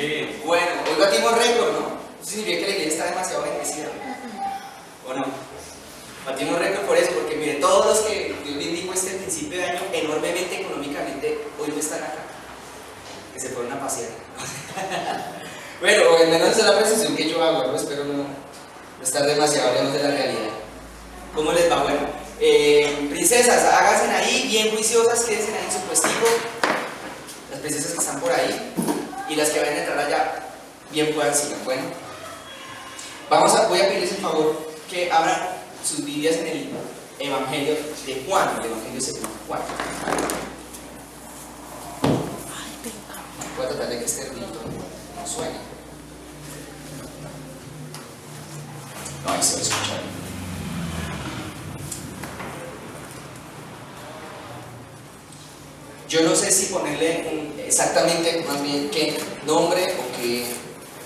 Bien. Bueno, hoy batimos récord, ¿no? Eso significa que la iglesia está demasiado bendecida. ¿O no? Batimos récord por eso, porque mire, todos los que Dios bendijo este principio de año enormemente económicamente, hoy no están acá. Que se fueron a pasear. Bueno, al menos esa es la percepción que yo hago, ¿no? Espero no estar demasiado lejos de la realidad. ¿Cómo les va? Bueno, princesas, háganse ahí, bien juiciosas, quédense ahí en su puestico. Las princesas que están por ahí y las que vayan a entrar allá, bien puedan sigan. Bueno, voy a pedirles el favor que abran sus Biblias en el Evangelio de Juan, el Evangelio según Juan. Voy a tratar de que este ruido no suene. No, ahí se va a escuchar. Yo no sé si ponerle exactamente más bien qué nombre o qué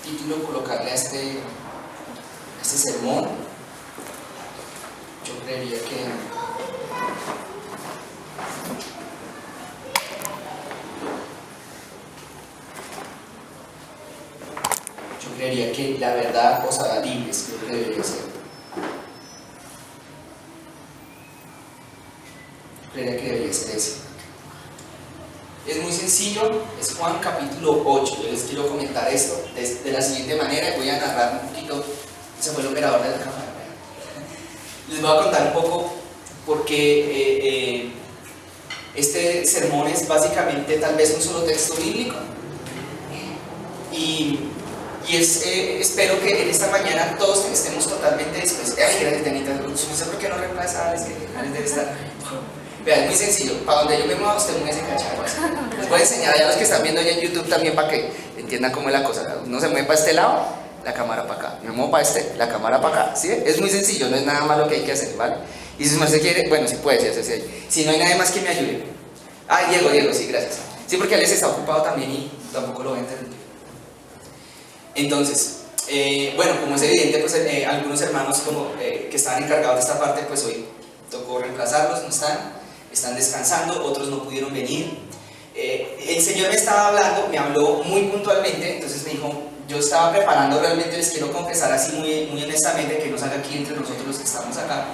título colocarle a este sermón. Yo creería que la verdad os hará libres, creo que debería ser. Yo creería que debería ser ese. Es muy sencillo, es Juan capítulo 8. Yo les quiero comentar esto de la siguiente manera y voy a narrar un poquito. Ese fue el operador de la cámara. Les voy a contar un poco porque este sermón es básicamente tal vez un solo texto bíblico. Y espero que en esta mañana todos estemos totalmente dispuestos. Ay, gracias, Danita. No sé por qué no reemplazarles, que deben estar. Vean, es muy sencillo. Para donde yo me mueva, usted mueve ese cacharro. Les voy a enseñar a los que están viendo ya en YouTube también para que entiendan cómo es la cosa. Uno se mueve para este lado, la cámara para acá. Me muevo para este, la cámara para acá. ¿Sí? Es muy sencillo, no es nada más lo que hay que hacer, ¿vale? Y si usted quiere, bueno, si puede, hacerse ahí. Si no hay nadie más que me ayude. Ah, Diego, sí, gracias. Sí, porque él está ocupado también y tampoco lo voy a interrumpir. Entonces, bueno, como es evidente, pues algunos hermanos que estaban encargados de esta parte, pues hoy tocó reemplazarlos, no están descansando, otros no pudieron venir. El Señor me estaba hablando, me habló muy puntualmente, entonces me dijo, yo estaba preparando realmente, les quiero confesar así muy honestamente, que no salga aquí entre nosotros los que estamos acá,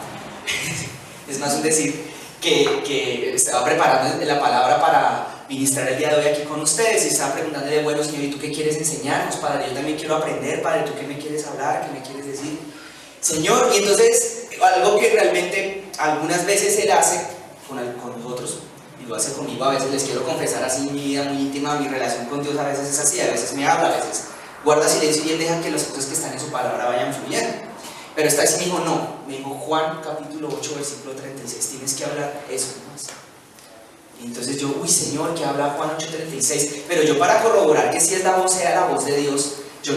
es más un decir, que estaba preparando la palabra para ministrar el día de hoy aquí con ustedes y estaba preguntándole, bueno Señor, ¿y tú qué quieres enseñarnos? Padre, yo también quiero aprender, Padre, ¿tú qué me quieres hablar? ¿Qué me quieres decir? Señor, y entonces algo que realmente algunas veces Él hace con nosotros y lo hace conmigo, a veces les quiero confesar así mi vida muy íntima, mi relación con Dios a veces es así, a veces me habla, a veces guarda silencio y Él deja que las cosas que están en su palabra vayan fluyendo. Pero esta vez me dijo no, me dijo Juan capítulo 8 versículo 36, tienes que hablar eso más. Y entonces yo, uy Señor, que habla Juan 8:36, pero yo para corroborar que si es la voz era la voz de Dios, yo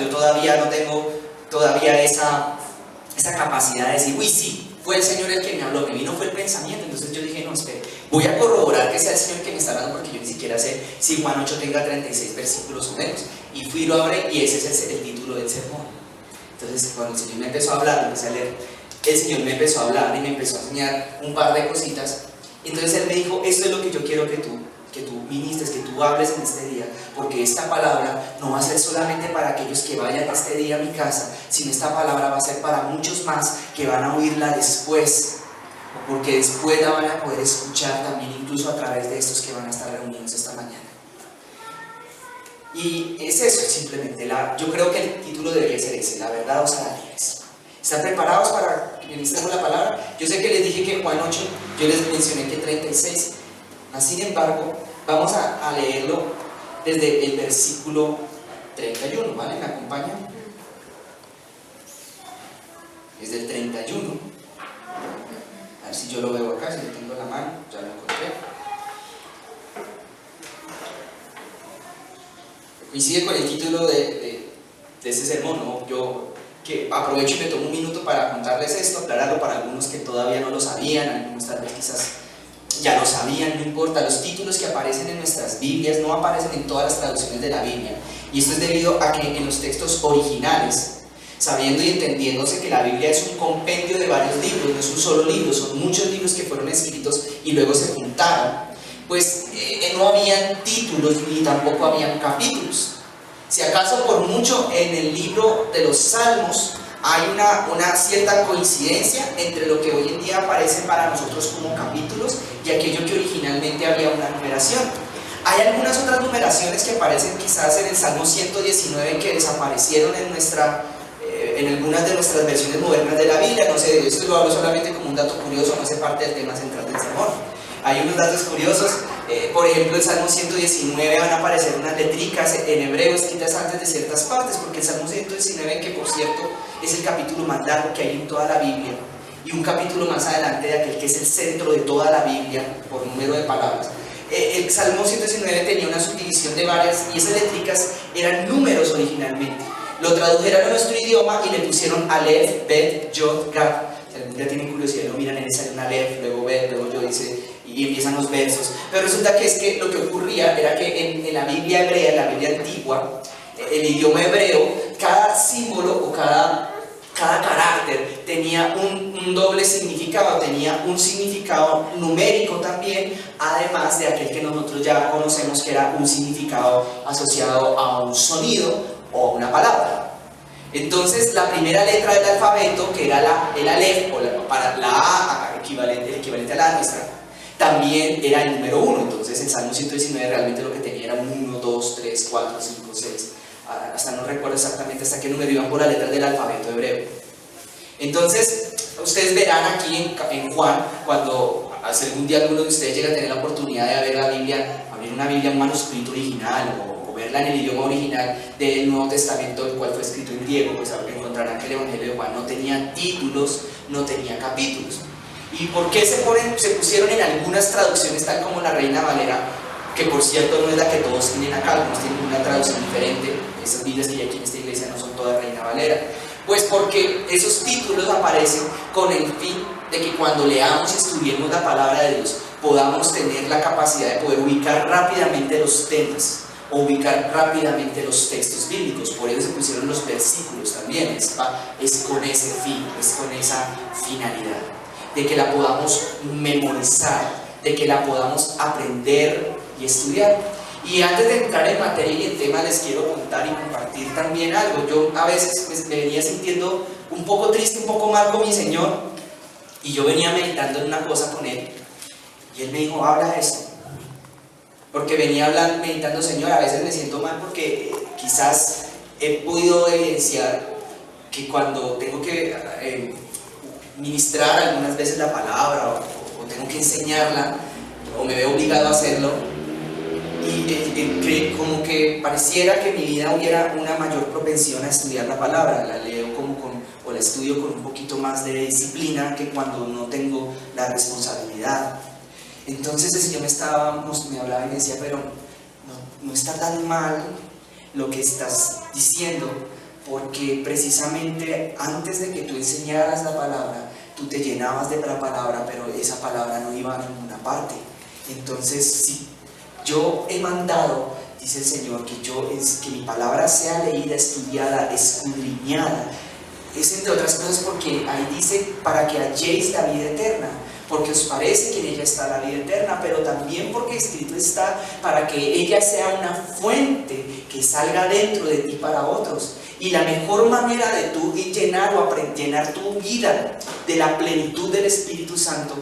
todavía no tengo esa capacidad de decir, uy sí, fue el Señor el que me habló, me vino fue el pensamiento. Entonces yo dije, no, espere, voy a corroborar que sea el Señor que me está hablando, porque yo ni siquiera sé si Juan 8 tenga 36 versículos o menos. Y fui y lo abrí y ese es el título del sermón. Entonces cuando el Señor me empezó a hablar, empecé a leer, el Señor me empezó a hablar y me empezó a enseñar un par de cositas. Entonces Él me dijo, esto es lo que yo quiero que tú ministres, que tú hables en este día, porque esta palabra no va a ser solamente para aquellos que vayan este día a mi casa, sino esta palabra va a ser para muchos más que van a oírla después, porque después la van a poder escuchar también, incluso a través de estos que van a estar reunidos esta mañana. Y es eso simplemente, yo creo que el título debería ser ese, la verdad os hará libres. ¿Están preparados para que ministremos la palabra? Yo sé que les dije que Juan 8, yo les mencioné que 36, sin embargo, vamos a leerlo desde el versículo 31, ¿vale? ¿Me acompañan? Desde el 31, a ver si yo lo veo acá, si lo tengo en la mano, ya lo encontré. Coincide con el título de ese sermón, ¿no? Yo que aprovecho y me tomo un minuto para contarles esto, aclararlo para algunos que todavía no lo sabían, algunos tal vez quizás ya lo sabían, no importa. Los títulos que aparecen en nuestras Biblias no aparecen en todas las traducciones de la Biblia, y esto es debido a que en los textos originales, sabiendo y entendiéndose que la Biblia es un compendio de varios libros, no es un solo libro, son muchos libros que fueron escritos y luego se juntaron, pues no habían títulos ni tampoco habían capítulos. Si acaso por mucho en el libro de los Salmos hay una cierta coincidencia entre lo que hoy en día aparece para nosotros como capítulos y aquello que originalmente había una numeración. Hay algunas otras numeraciones que aparecen quizás en el Salmo 119 que desaparecieron en algunas de nuestras versiones modernas de la Biblia. No sé, esto lo hablo solamente como un dato curioso, no hace parte del tema central del sermón. Hay unos datos curiosos, por ejemplo, el Salmo 119 van a aparecer unas letricas en hebreo escritas antes de ciertas partes, porque el Salmo 119, que por cierto es el capítulo más largo que hay en toda la Biblia, y un capítulo más adelante de aquel que es el centro de toda la Biblia por número de palabras. El Salmo 119 tenía una subdivisión de varias, y esas letricas eran números originalmente. Lo tradujeron a nuestro idioma y le pusieron Aleph, Bet, Yod, Gad. Si algún día tienen curiosidad, lo miran, en sale un Aleph, luego Bet, luego Yod, y empiezan los versos. Pero resulta que es que lo que ocurría era que en la Biblia hebrea, en la Biblia antigua, el idioma hebreo, cada símbolo o cada carácter tenía un doble significado, tenía un significado numérico también, además de aquel que nosotros ya conocemos que era un significado asociado a un sonido o a una palabra. Entonces la primera letra del alfabeto, que era el Aleph, para la A, el equivalente a la nuestra, también era el número 1. Entonces el Salmo 119 realmente lo que tenía era 1, 2, 3, 4, 5, 6, hasta no recuerdo exactamente hasta qué número iban por las letras del alfabeto hebreo. Entonces ustedes verán aquí en Juan, cuando algún día alguno de ustedes llega a tener la oportunidad de ver la Biblia, abrir una Biblia en manuscrito original o verla en el idioma original del Nuevo Testamento, el cual fue escrito en griego, pues encontrarán que el Evangelio de Juan no tenía títulos, no tenía capítulos. ¿Y por qué se pusieron en algunas traducciones, tal como la Reina Valera, que por cierto no es la que todos tienen acá, algunos tienen una traducción diferente? Esas Biblias que hay aquí en esta iglesia no son todas Reina Valera. Pues porque esos títulos aparecen con el fin de que cuando leamos y estudiemos la palabra de Dios podamos tener la capacidad de poder ubicar rápidamente los temas o ubicar rápidamente los textos bíblicos. Por eso se pusieron los versículos también, es con ese fin, es con esa finalidad, de que la podamos memorizar, de que la podamos aprender y estudiar. Y antes de entrar en materia y en tema, les quiero contar y compartir también algo. Yo a veces pues, me venía sintiendo un poco triste, un poco mal con mi Señor, y yo venía meditando en una cosa con Él, y Él me dijo, habla esto. Porque venía meditando, Señor, a veces me siento mal porque quizás he podido evidenciar que cuando tengo que ministrar algunas veces la palabra o tengo que enseñarla, o me veo obligado a hacerlo, y como que pareciera que en mi vida hubiera una mayor propensión a estudiar la palabra, la leo o la estudio con un poquito más de disciplina que cuando no tengo la responsabilidad. Entonces el Señor me hablaba y me decía, pero no está tan mal lo que estás diciendo, porque precisamente antes de que tú enseñaras la palabra, tú te llenabas de la palabra, pero esa palabra no iba a ninguna parte. Entonces, si yo he mandado, dice el Señor, que mi palabra sea leída, estudiada, escudriñada, es entre otras cosas porque ahí dice, para que halléis la vida eterna, porque os parece que en ella está la vida eterna, pero también porque escrito está, para que ella sea una fuente que salga dentro de ti para otros. Y la mejor manera de tú llenar tu vida de la plenitud del Espíritu Santo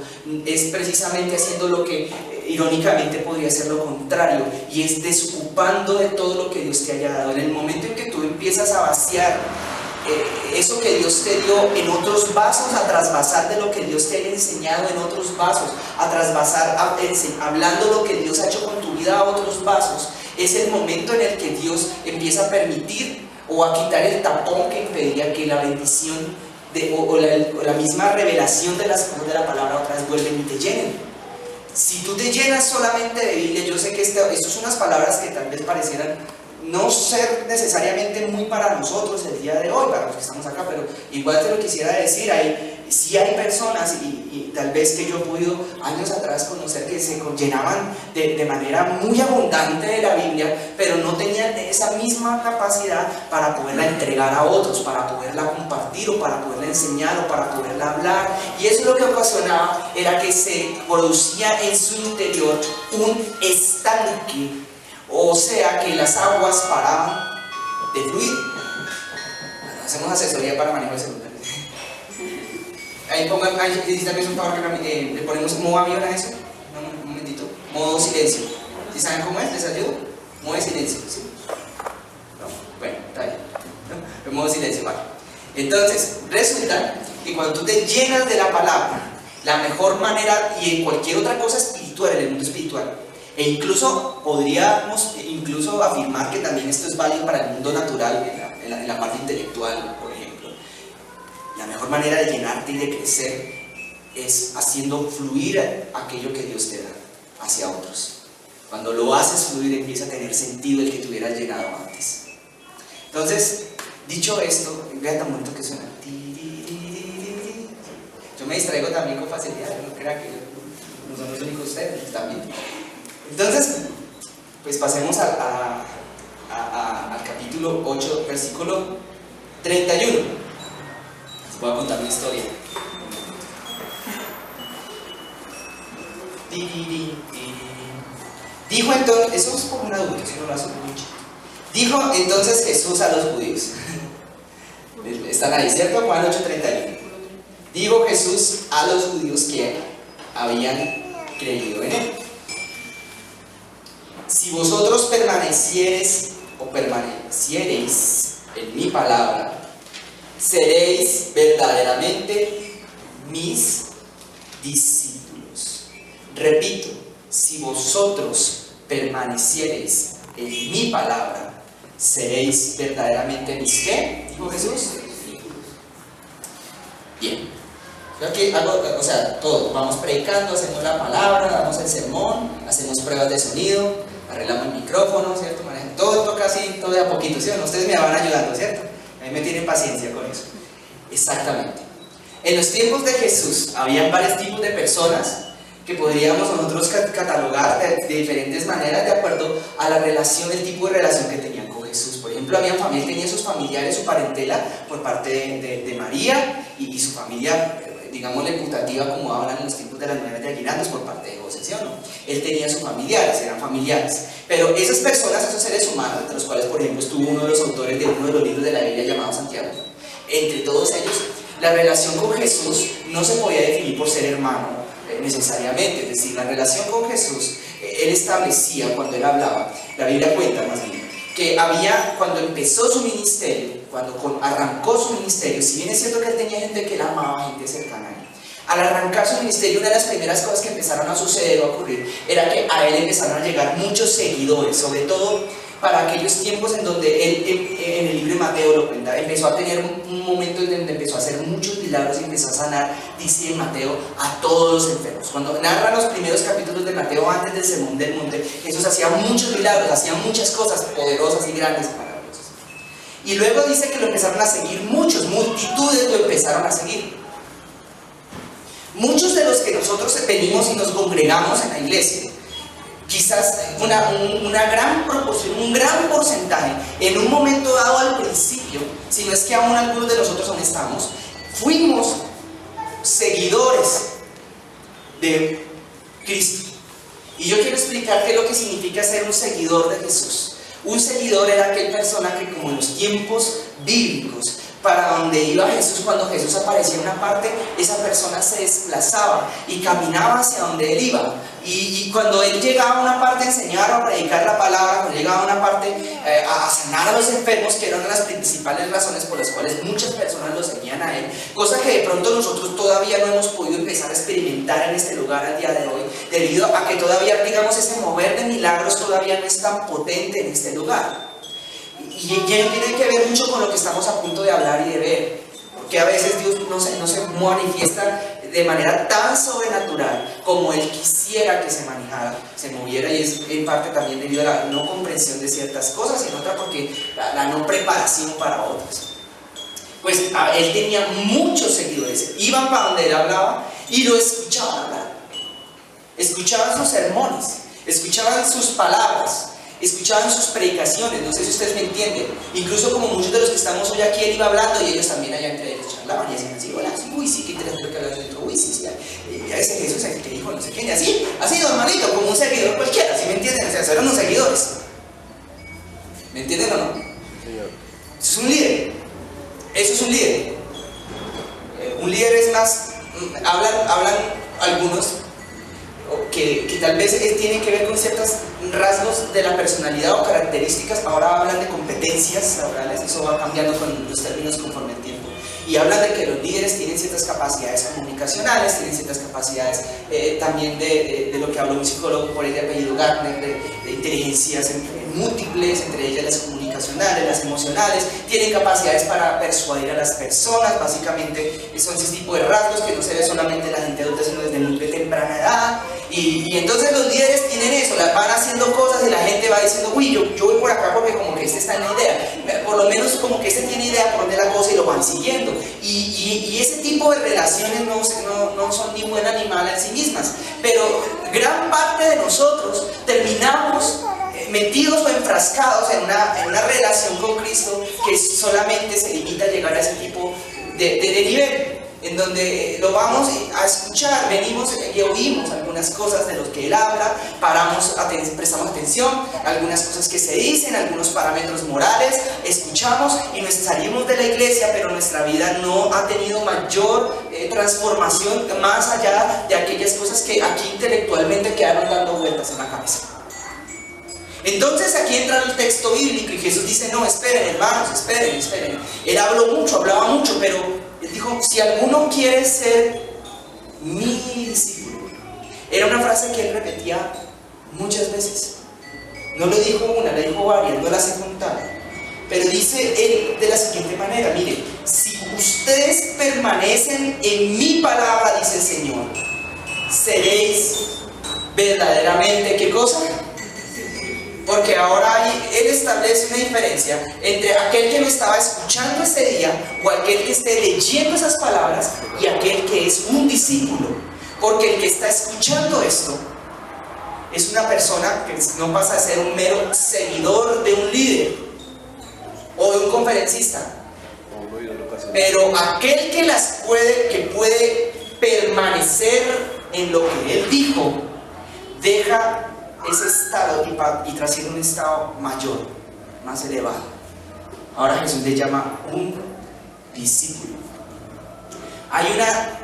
es precisamente haciendo lo que irónicamente podría ser lo contrario, y es desocupando de todo lo que Dios te haya dado. En el momento en que tú empiezas a vaciar eso que Dios te dio en otros vasos, a trasvasar de lo que Dios te haya enseñado en otros vasos, a trasvasar hablando lo que Dios ha hecho con tu vida a otros vasos, es el momento en el que Dios empieza a permitir o a quitar el tapón que impedía que la bendición o la misma revelación de las cosas de la palabra otra vez vuelven y te llenen. Si tú te llenas solamente de Biblia, yo sé que estas son unas palabras que tal vez parecieran no ser necesariamente muy para nosotros el día de hoy, para los que estamos acá, pero igual te lo quisiera decir, sí hay personas y tal vez que yo he podido años atrás conocer que se llenaban de manera muy abundante de la Biblia, pero no tenían esa misma capacidad para poderla entregar a otros, para poderla compartir o para poderla enseñar o para poderla hablar, y eso lo que ocasionaba era que se producía en su interior un estanque. O sea que las aguas paraban de fluir. Hacemos asesoría para manejo de celulares. Ahí pongan, ahí también es un favor que le ponemos modo avión a eso. Un momentito. Modo silencio. ¿Sí saben cómo es? ¿Les ayudo? Modo de silencio. ¿Sí? No. Bueno, está bien. ¿No? El modo silencio, vale. Entonces, resulta que cuando tú te llenas de la palabra, la mejor manera, y en cualquier otra cosa espiritual, en el mundo espiritual, e incluso podríamos afirmar que también esto es válido para el mundo natural, en la parte intelectual, por ejemplo, la mejor manera de llenarte y de crecer es haciendo fluir aquello que Dios te da hacia otros. Cuando lo haces fluir, empieza a tener sentido el que te hubieras llenado antes. Entonces, dicho esto, vea tan bonito que suena. Yo me distraigo también con facilidad, no crea que no son los únicos ustedes también. Entonces, pues pasemos al capítulo 8, versículo 31. Les voy a contar una historia. Dijo entonces, eso es como un adulto, si no lo hace mucho. Dijo entonces Jesús a los judíos. Están ahí, ¿cierto? Juan 8:31. Dijo Jesús a los judíos que habían creído en él: si vosotros permaneciereis en mi palabra, seréis verdaderamente mis discípulos. Repito, si vosotros permaneciereis en mi palabra, seréis verdaderamente mis ¿qué? Dijo Jesús. Bien. Creo que o sea, todo. Vamos predicando, hacemos la palabra, damos el sermón, hacemos pruebas de sonido, arreglamos el micrófono, ¿cierto? Manejan todo casi, todo de a poquito, ¿sí? Ustedes me van ayudando, ¿cierto? A mí me tienen paciencia con eso. Exactamente. En los tiempos de Jesús, habían varios tipos de personas que podríamos nosotros catalogar de diferentes maneras de acuerdo a la relación, el tipo de relación que tenían con Jesús. Por ejemplo, había familias, tenían sus familiares, su parentela por parte de María y su familia, digámosle putativa, como hablan en los tiempos de las nueve de Aguirandos, por parte de José, ¿sí o no? Él tenía sus familiares, eran familiares. Pero esas personas, esos seres humanos, de los cuales, por ejemplo, estuvo uno de los autores de uno de los libros de la Biblia llamado Santiago, entre todos ellos, la relación con Jesús no se podía definir por ser hermano necesariamente. Es decir, la relación con Jesús, él establecía, cuando él hablaba, la Biblia cuenta más bien, que había, cuando empezó su ministerio, cuando arrancó su ministerio, si bien es cierto que él tenía gente que él amaba, gente cercana a él, al arrancar su ministerio, una de las primeras cosas que empezaron a suceder o a ocurrir era que a él empezaron a llegar muchos seguidores, sobre todo para aquellos tiempos en donde él, en el libro de Mateo lo cuenta, empezó a tener un momento en donde empezó a hacer muchos milagros y empezó a sanar, dice Mateo, a todos los enfermos. Cuando narra los primeros capítulos de Mateo, antes del Sermón del Monte, Jesús hacía muchos milagros, hacía muchas cosas poderosas y grandes y maravillosas. Y luego dice que lo empezaron a seguir muchos, multitudes lo empezaron a seguir. Muchos de los que nosotros venimos y nos congregamos en la iglesia, quizás una gran proporción, un gran porcentaje, en un momento dado al principio, si no es que aún algunos de nosotros aún estamos, fuimos seguidores de Cristo. Y yo quiero explicar qué es lo que significa ser un seguidor de Jesús. Un seguidor era aquel persona que, como en los tiempos bíblicos, para donde iba Jesús, cuando Jesús aparecía en una parte, esa persona se desplazaba y caminaba hacia donde él iba. Y cuando él llegaba a una parte a enseñar o a predicar la palabra, cuando llegaba a una parte a sanar a los enfermos, que eran las principales razones por las cuales muchas personas lo seguían a él, cosa que de pronto nosotros todavía no hemos podido empezar a experimentar en este lugar al día de hoy, debido a que todavía, digamos, ese mover de milagros todavía no es tan potente en este lugar. Y tiene que ver mucho con lo que estamos a punto de hablar y de ver, porque a veces Dios no se manifiesta de manera tan sobrenatural como Él quisiera que se manejara, se moviera, y es en parte también debido a la no comprensión de ciertas cosas, y en otra porque la no preparación para otras. Pues Él tenía muchos seguidores, iban para donde Él hablaba y lo escuchaban hablar, escuchaban sus sermones, escuchaban sus palabras, escuchaban sus predicaciones. No sé si ustedes me entienden. Incluso como muchos de los que estamos hoy aquí, él iba hablando y ellos también allá entre ellos charlaban y decían así: hola, sí, uy, sí, qué interesante lo que hablas dentro, uy, sí, ya ese Jesús el que dijo no sé quién, y así, normalito, como un seguidor cualquiera, ¿sí me entienden? O sea, eran unos seguidores. ¿Me entienden o no? Eso es un líder. Eso es un líder. Un líder es más, hablan algunos que tal vez tienen que ver con ciertos rasgos de la personalidad o características. Ahora hablan de competencias laborales, eso va cambiando con los términos conforme el tiempo. Y hablan de que los líderes tienen ciertas capacidades comunicacionales, tienen ciertas capacidades también de lo que habló un psicólogo por el apellido Gartner, de inteligencias múltiples, entre ellas las comunicacionales, las emocionales, tienen capacidades para persuadir a las personas. Básicamente son ese tipo de rasgos que no se ve solamente en la gente adulta, sino desde muy temprana edad. Y entonces los líderes tienen eso, van haciendo cosas y la gente va diciendo, uy, yo voy por acá porque como que este está en la idea, por lo menos como que este tiene idea por dónde la cosa y lo van siguiendo. Y ese tipo de relaciones no son ni buenas ni malas en sí mismas, pero gran parte de nosotros terminamos metidos o enfrascados en una relación con Cristo que solamente se limita a llegar a ese tipo de nivel, en donde lo vamos a escuchar, venimos y oímos algunas cosas de lo que Él habla, prestamos atención a algunas cosas que se dicen, algunos parámetros morales, escuchamos y nos salimos de la iglesia, pero nuestra vida no ha tenido mayor transformación más allá de aquellas cosas que aquí intelectualmente quedaron dando vueltas en la cabeza. Entonces aquí entra el texto bíblico y Jesús dice, no, esperen hermanos, esperen. Él hablaba mucho, pero Él dijo, si alguno quiere ser mi discípulo. Era una frase que Él repetía muchas veces. No lo dijo una, le dijo varias, no las he contado. Pero dice Él de la siguiente manera, mire, si ustedes permanecen en mi palabra, dice el Señor, seréis verdaderamente, ¿qué cosa? Porque ahora Él establece una diferencia entre aquel que me estaba escuchando ese día o aquel que esté leyendo esas palabras y aquel que es un discípulo. Porque el que está escuchando esto es una persona que no pasa a ser un mero seguidor de un líder o de un conferencista, pero aquel que puede permanecer en lo que Él dijo, deja ese estado y trasciende un estado mayor, más elevado. Ahora Jesús le llama un discípulo.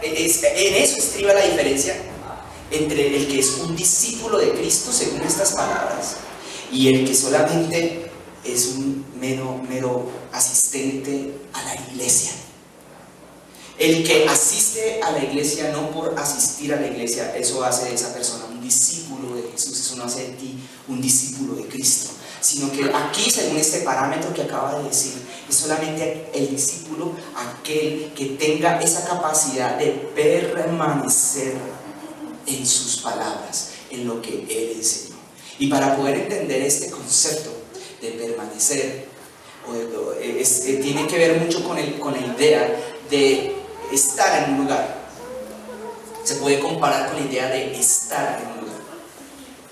En eso estriba la diferencia entre el que es un discípulo de Cristo, según estas palabras, y el que solamente es un mero asistente a la iglesia. El que asiste a la iglesia no por asistir a la iglesia, eso hace de esa persona un discípulo de Jesús, eso no hace de ti un discípulo de Cristo, sino que aquí, según este parámetro que acaba de decir, es solamente el discípulo aquel que tenga esa capacidad de permanecer en sus palabras, en lo que Él enseñó. Y para poder entender este concepto de permanecer, tiene que ver mucho con la idea de estar en un lugar. Se puede comparar con la idea de estar en un lugar.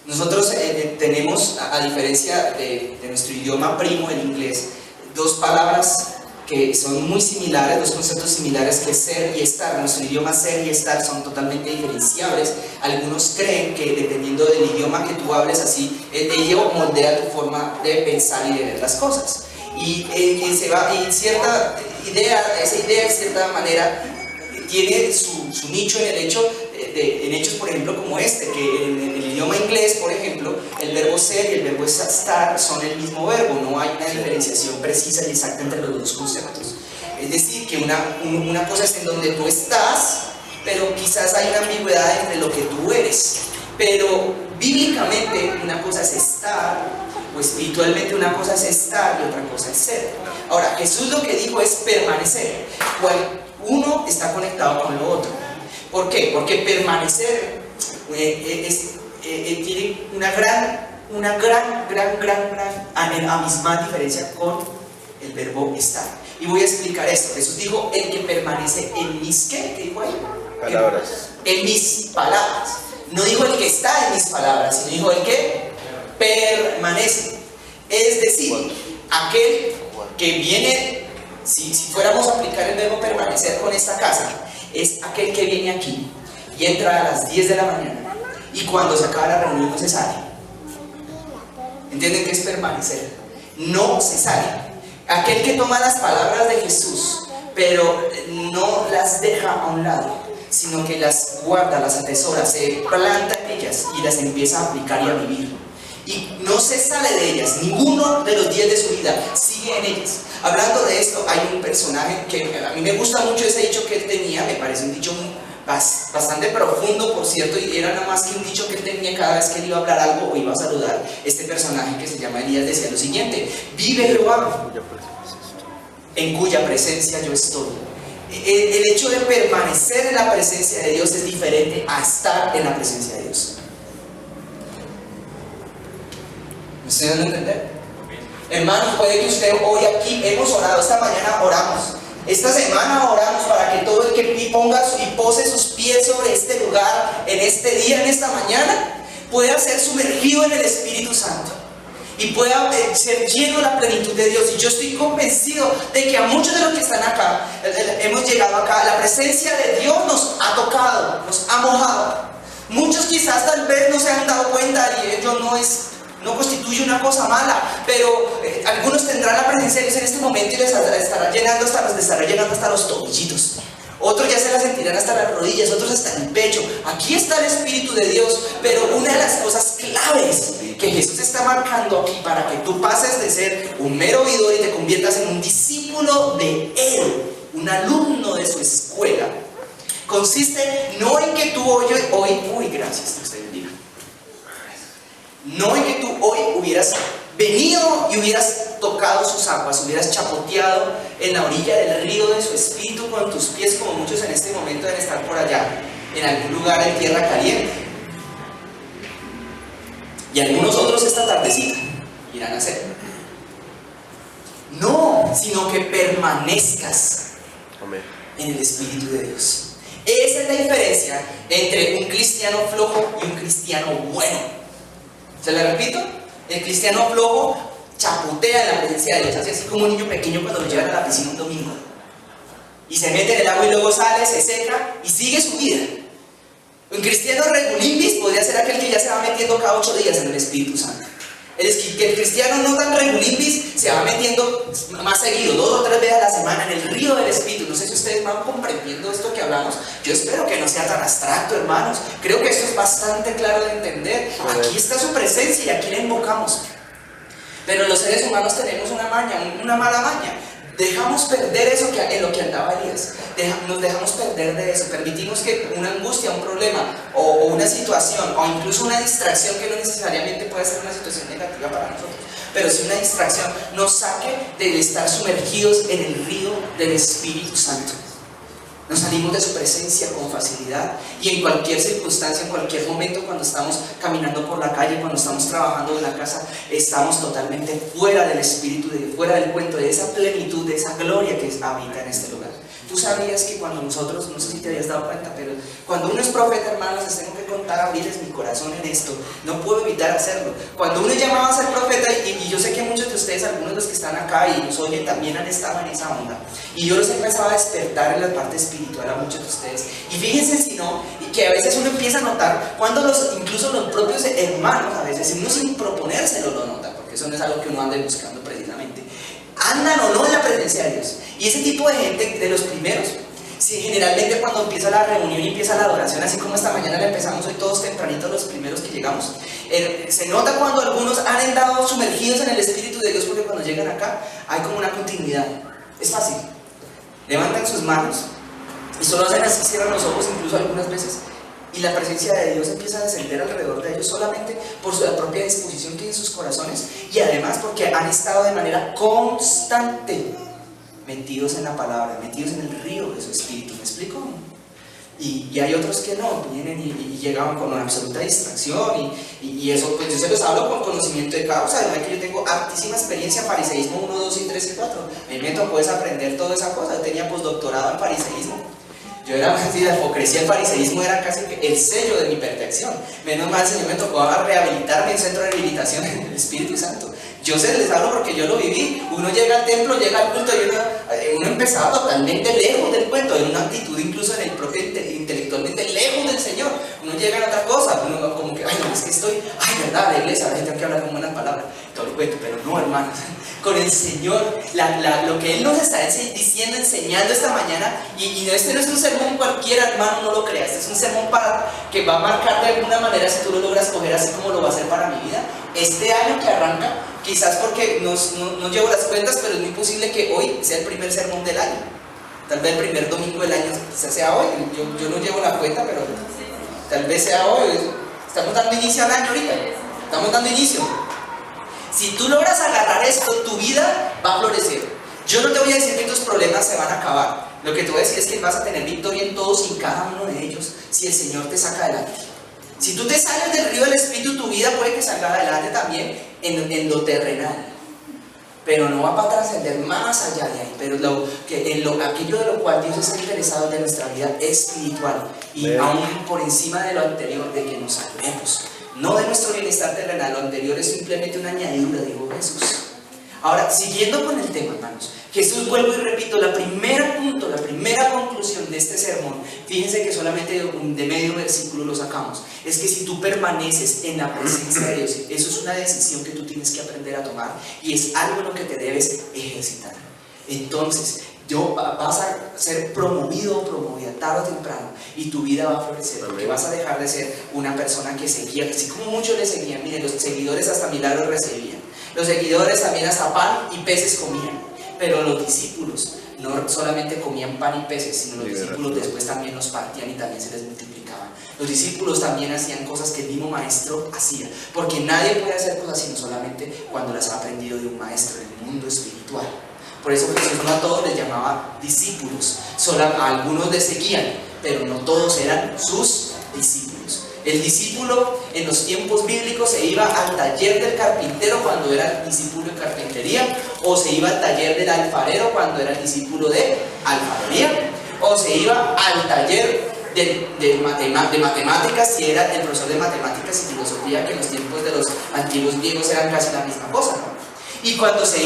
Nosotros tenemos, a diferencia de nuestro idioma primo, el inglés, dos palabras que son muy similares, dos conceptos similares, que es ser y estar. En nuestro idioma ser y estar son totalmente diferenciables. Algunos creen que dependiendo del idioma que tú hables, así ello moldea tu forma de pensar y de ver las cosas. Y cierta idea, esa idea de cierta manera tiene su nicho en el hecho en hechos, por ejemplo, como este, que en el idioma inglés, por ejemplo, el verbo ser y el verbo estar son el mismo verbo, no hay una diferenciación precisa y exacta entre los dos conceptos. Es decir, que una cosa es en donde tú estás, pero quizás hay una ambigüedad entre lo que tú eres. Pero bíblicamente una cosa es estar, o espiritualmente una cosa es estar y otra cosa es ser. Ahora, Jesús lo que dijo es permanecer. Uno está conectado con lo otro. ¿Por qué? Porque permanecer tiene una gran abismal diferencia con el verbo estar. Y voy a explicar esto. Jesús dijo, el que permanece en mis, ¿qué? ¿Qué dijo ahí? Palabras. En mis palabras. No dijo el que está en mis palabras, sino dijo el que permanece. Es decir, aquel que viene, si fuéramos a aplicar el verbo permanecer con esta casa, es aquel que viene aquí y entra a las 10 de la mañana y cuando se acaba la reunión no se sale. ¿Entienden qué es permanecer? No se sale. Aquel que toma las palabras de Jesús, pero no las deja a un lado, sino que las guarda, las atesora, se planta en ellas y las empieza a aplicar y a vivir. Y no se sale de ellas, ninguno de los días de su vida sigue en ellas. Hablando de esto, hay un personaje que a mí me gusta mucho ese dicho que él tenía, me parece un dicho bastante profundo, por cierto, y era nada más que un dicho que él tenía cada vez que él iba a hablar algo o iba a saludar. Este personaje que se llama Elías decía lo siguiente: vive Jehová, en cuya presencia yo estoy. El hecho de permanecer en la presencia de Dios es diferente a estar en la presencia de Dios. ¿Me estoy dando a entender? Hermanos, puede que usted hoy aquí hemos orado, esta mañana oramos, esta semana oramos para que todo el que ponga y pose sus pies sobre este lugar, en este día, en esta mañana, pueda ser sumergido en el Espíritu Santo y pueda ser lleno de la plenitud de Dios. Y yo estoy convencido de que a muchos de los que están acá, hemos llegado acá, la presencia de Dios nos ha tocado, nos ha mojado. Muchos quizás tal vez no se han dado cuenta y ello no constituye una cosa mala, pero algunos tendrán la presencia de Dios en este momento y les estará llegando hasta los tobillitos. Otros ya se la sentirán hasta las rodillas, otros hasta el pecho. Aquí está el Espíritu de Dios, pero una de las cosas claves que Jesús está marcando aquí para que tú pases de ser un mero oidor y te conviertas en un discípulo de Él, un alumno de su escuela, consiste no en que tú gracias, Dios te bendiga. No en que tú hoy hubieras venido y hubieras tocado sus aguas, hubieras chapoteado en la orilla del río de su Espíritu con tus pies, como muchos en este momento deben estar por allá, en algún lugar en tierra caliente. Y algunos otros esta tardecita irán a hacer. No, sino que permanezcas en el Espíritu de Dios. Esa es la diferencia entre un cristiano flojo y un cristiano bueno. ¿Se la repito? El cristiano flojo chapotea en la presencia de Dios, hace así como un niño pequeño cuando lo llevan a la piscina un domingo. Y se mete en el agua y luego sale, se seca y sigue su vida. Un cristiano regulimbis podría ser aquel que ya se va metiendo cada 8 días en el Espíritu Santo. El cristiano no tan regulimbis se va metiendo más seguido, 2 o 3 veces a la semana en el río del Espíritu. No sé si ustedes van comprendiendo esto que hablamos. Yo espero que no sea tan abstracto, hermanos. Creo que esto es bastante claro de entender. Aquí está su presencia y aquí la invocamos. Pero los seres humanos tenemos una maña, una mala maña. Dejamos perder eso en lo que andaba Elías. Nos dejamos perder de eso. Permitimos que una angustia, un problema o una situación o incluso una distracción, que no necesariamente puede ser una situación negativa para nosotros, pero sí una distracción, nos saque de estar sumergidos en el río del Espíritu Santo. Nos salimos de su presencia con facilidad y en cualquier circunstancia, en cualquier momento, cuando estamos caminando por la calle, cuando estamos trabajando en la casa, estamos totalmente fuera del Espíritu, fuera del cuento, de esa plenitud, de esa gloria que habita en este lugar. Tú sabías que cuando nosotros, no sé si te habías dado cuenta, pero cuando uno es profeta, hermanos, les tengo que contar, abrirles mi corazón en esto, no puedo evitar hacerlo. Cuando uno llamaba a ser profeta, y yo sé que muchos de ustedes, algunos de los que están acá y nos oyen, también han estado en esa onda, y yo los empezaba a despertar en la parte espiritual a muchos de ustedes. Y fíjense si no, que a veces uno empieza a notar cuando incluso los propios hermanos, a veces uno sin proponérselo lo nota, porque eso no es algo que uno ande buscando precisamente, andan o no en la presencia de Dios. Y ese tipo de gente, de los primeros, sí, generalmente cuando empieza la reunión y empieza la adoración, así como esta mañana la empezamos hoy todos tempranitos, los primeros que llegamos, se nota cuando algunos han andado sumergidos en el Espíritu de Dios, porque cuando llegan acá hay como una continuidad. Es fácil, levantan sus manos y solo hacen así, cierran los ojos incluso algunas veces, y la presencia de Dios empieza a descender alrededor de ellos solamente por su propia disposición que hay en sus corazones, y además porque han estado de manera constante metidos en la palabra, metidos en el río de su Espíritu. ¿Me explico? Y hay otros que no, vienen y llegan con una absoluta distracción y eso, pues yo se los hablo con conocimiento de causa. De verdad que yo tengo altísima experiencia en fariseísmo 1, 2 y 3 y 4. A mí me tocó aprender toda esa cosa. Yo tenía postdoctorado en fariseísmo. Yo era así, la hipocresía, el fariseísmo era casi que el sello de mi perfección. Menos mal, el Señor me tocó rehabilitarme en centro de rehabilitación en el Espíritu Santo. Yo se les hablo porque yo lo viví. Uno llega al templo, llega al culto y uno empezaba totalmente lejos del cuento, en una actitud incluso en el propio intelectualmente lejos del Señor. Uno llega a otra cosa, uno como que, ay no, es que estoy, ay verdad, la iglesia, la gente hay que hablar con buenas palabras, todo el cuento, pero no, hermanos. Con el Señor, lo que Él nos está diciendo, enseñando esta mañana, y este no es un sermón cualquiera, hermano, no lo creas, es un sermón que va a marcar de alguna manera, si tú lo logras coger así como lo va a hacer para mi vida, este año que arranca, quizás porque no llevo las cuentas, pero es muy posible que hoy sea el primer sermón del año, tal vez el primer domingo del año, quizás sea hoy, yo no llevo la cuenta, pero tal vez sea hoy, estamos dando inicio al año ahorita, estamos dando inicio. Si tú logras agarrar esto, tu vida va a florecer. Yo no te voy a decir que tus problemas se van a acabar. Lo que te voy a decir es que vas a tener victoria en todos y cada uno de ellos si el Señor te saca adelante. Si tú te sales del río del Espíritu, tu vida puede que salga adelante también en lo terrenal. Pero no va para trascender más allá de ahí. Pero aquello de lo cual Dios está interesado de nuestra vida espiritual. Y aún por encima de lo anterior, de que nos salvemos. No de nuestro bienestar terrenal, lo anterior es simplemente una añadidura, dijo Jesús. Ahora, siguiendo con el tema, hermanos, Jesús, vuelvo y repito, la primera conclusión de este sermón, fíjense que solamente de medio versículo lo sacamos, es que si tú permaneces en la presencia de Dios, eso es una decisión que tú tienes que aprender a tomar y es algo en lo que te debes ejercitar. Entonces, vas a ser promovido o promovida tarde o temprano y tu vida va a florecer, porque vas a dejar de ser una persona que seguía, así como muchos le seguían. Miren, los seguidores hasta milagros recibían, los seguidores también hasta pan y peces comían, pero los discípulos no solamente comían pan y peces, sino los discípulos después también los partían y también se les multiplicaban. Los discípulos también hacían cosas que el mismo maestro hacía, porque nadie puede hacer cosas sino solamente cuando las ha aprendido de un maestro en el mundo espiritual. Por eso Jesús no a todos les llamaba discípulos, solo a algunos les seguían, pero no todos eran sus discípulos. El discípulo en los tiempos bíblicos se iba al taller del carpintero cuando era discípulo de carpintería, o se iba al taller del alfarero cuando era discípulo de alfarería, o se iba al taller de matemáticas si era el profesor de matemáticas y filosofía, que en los tiempos de los antiguos griegos eran casi la misma cosa, ¿no? Y cuando se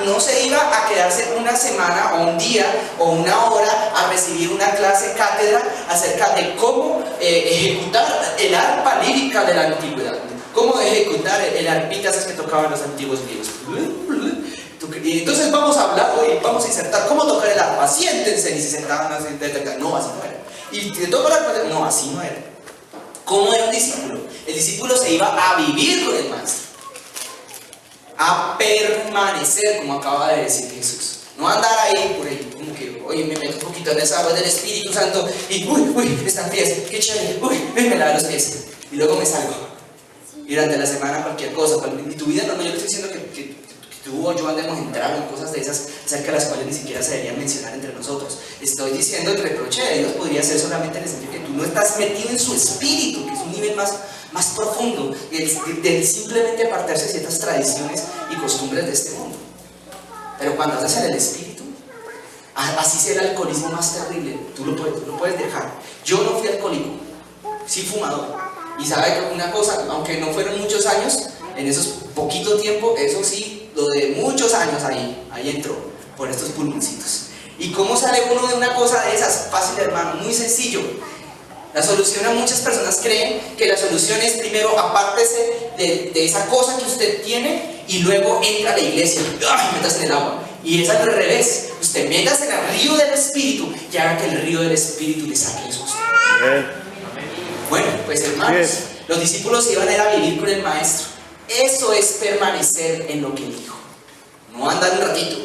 no se iba a quedarse una semana o un día o una hora a recibir una clase cátedra acerca de cómo ejecutar el arpa lírica de la antigüedad, cómo ejecutar el arpitas que tocaban los antiguos griegos. Y entonces vamos a hablar hoy, vamos a insertar cómo tocar el arpa. Siéntense, y se sentaban así, no, así no era. Y te toca el arpa, no, así no era. ¿Cómo era un discípulo? El discípulo se iba a vivir con el maestro, a permanecer, como acaba de decir Jesús. No andar ahí por ahí, como que, oye, me meto un poquito en esa agua del Espíritu Santo y, uy, están pies, qué chévere, me lavo los pies y luego me salgo. Y durante la semana cualquier cosa, y tu vida, no, yo le estoy diciendo que tú o yo andemos entrando en cosas de esas acerca de las cuales ni siquiera se deberían mencionar entre nosotros. Estoy diciendo el reproche de Dios podría ser solamente en el sentido que tú no estás metido en su espíritu, que es un nivel más profundo de simplemente apartarse de ciertas tradiciones y costumbres de este mundo. Pero cuando andas en el espíritu, así sea el alcoholismo más terrible, tú lo puedes dejar. Yo no fui alcohólico, sí fumador, y sabe una cosa, aunque no fueron muchos años, en esos poquito tiempo, eso sí, lo de muchos años ahí entró por estos pulmoncitos. ¿Y cómo sale uno de una cosa de esas? Fácil, hermano, muy sencillo. La solución, a muchas personas creen que la solución es primero apártese de esa cosa que usted tiene y luego entra a la iglesia y métase en el agua. Y es al revés, usted métase en el río del Espíritu y haga que el río del Espíritu le saque eso a usted. Bueno, pues hermanos, los discípulos iban a ir a vivir con el maestro. Eso es permanecer en lo que él dijo. No andar un ratito,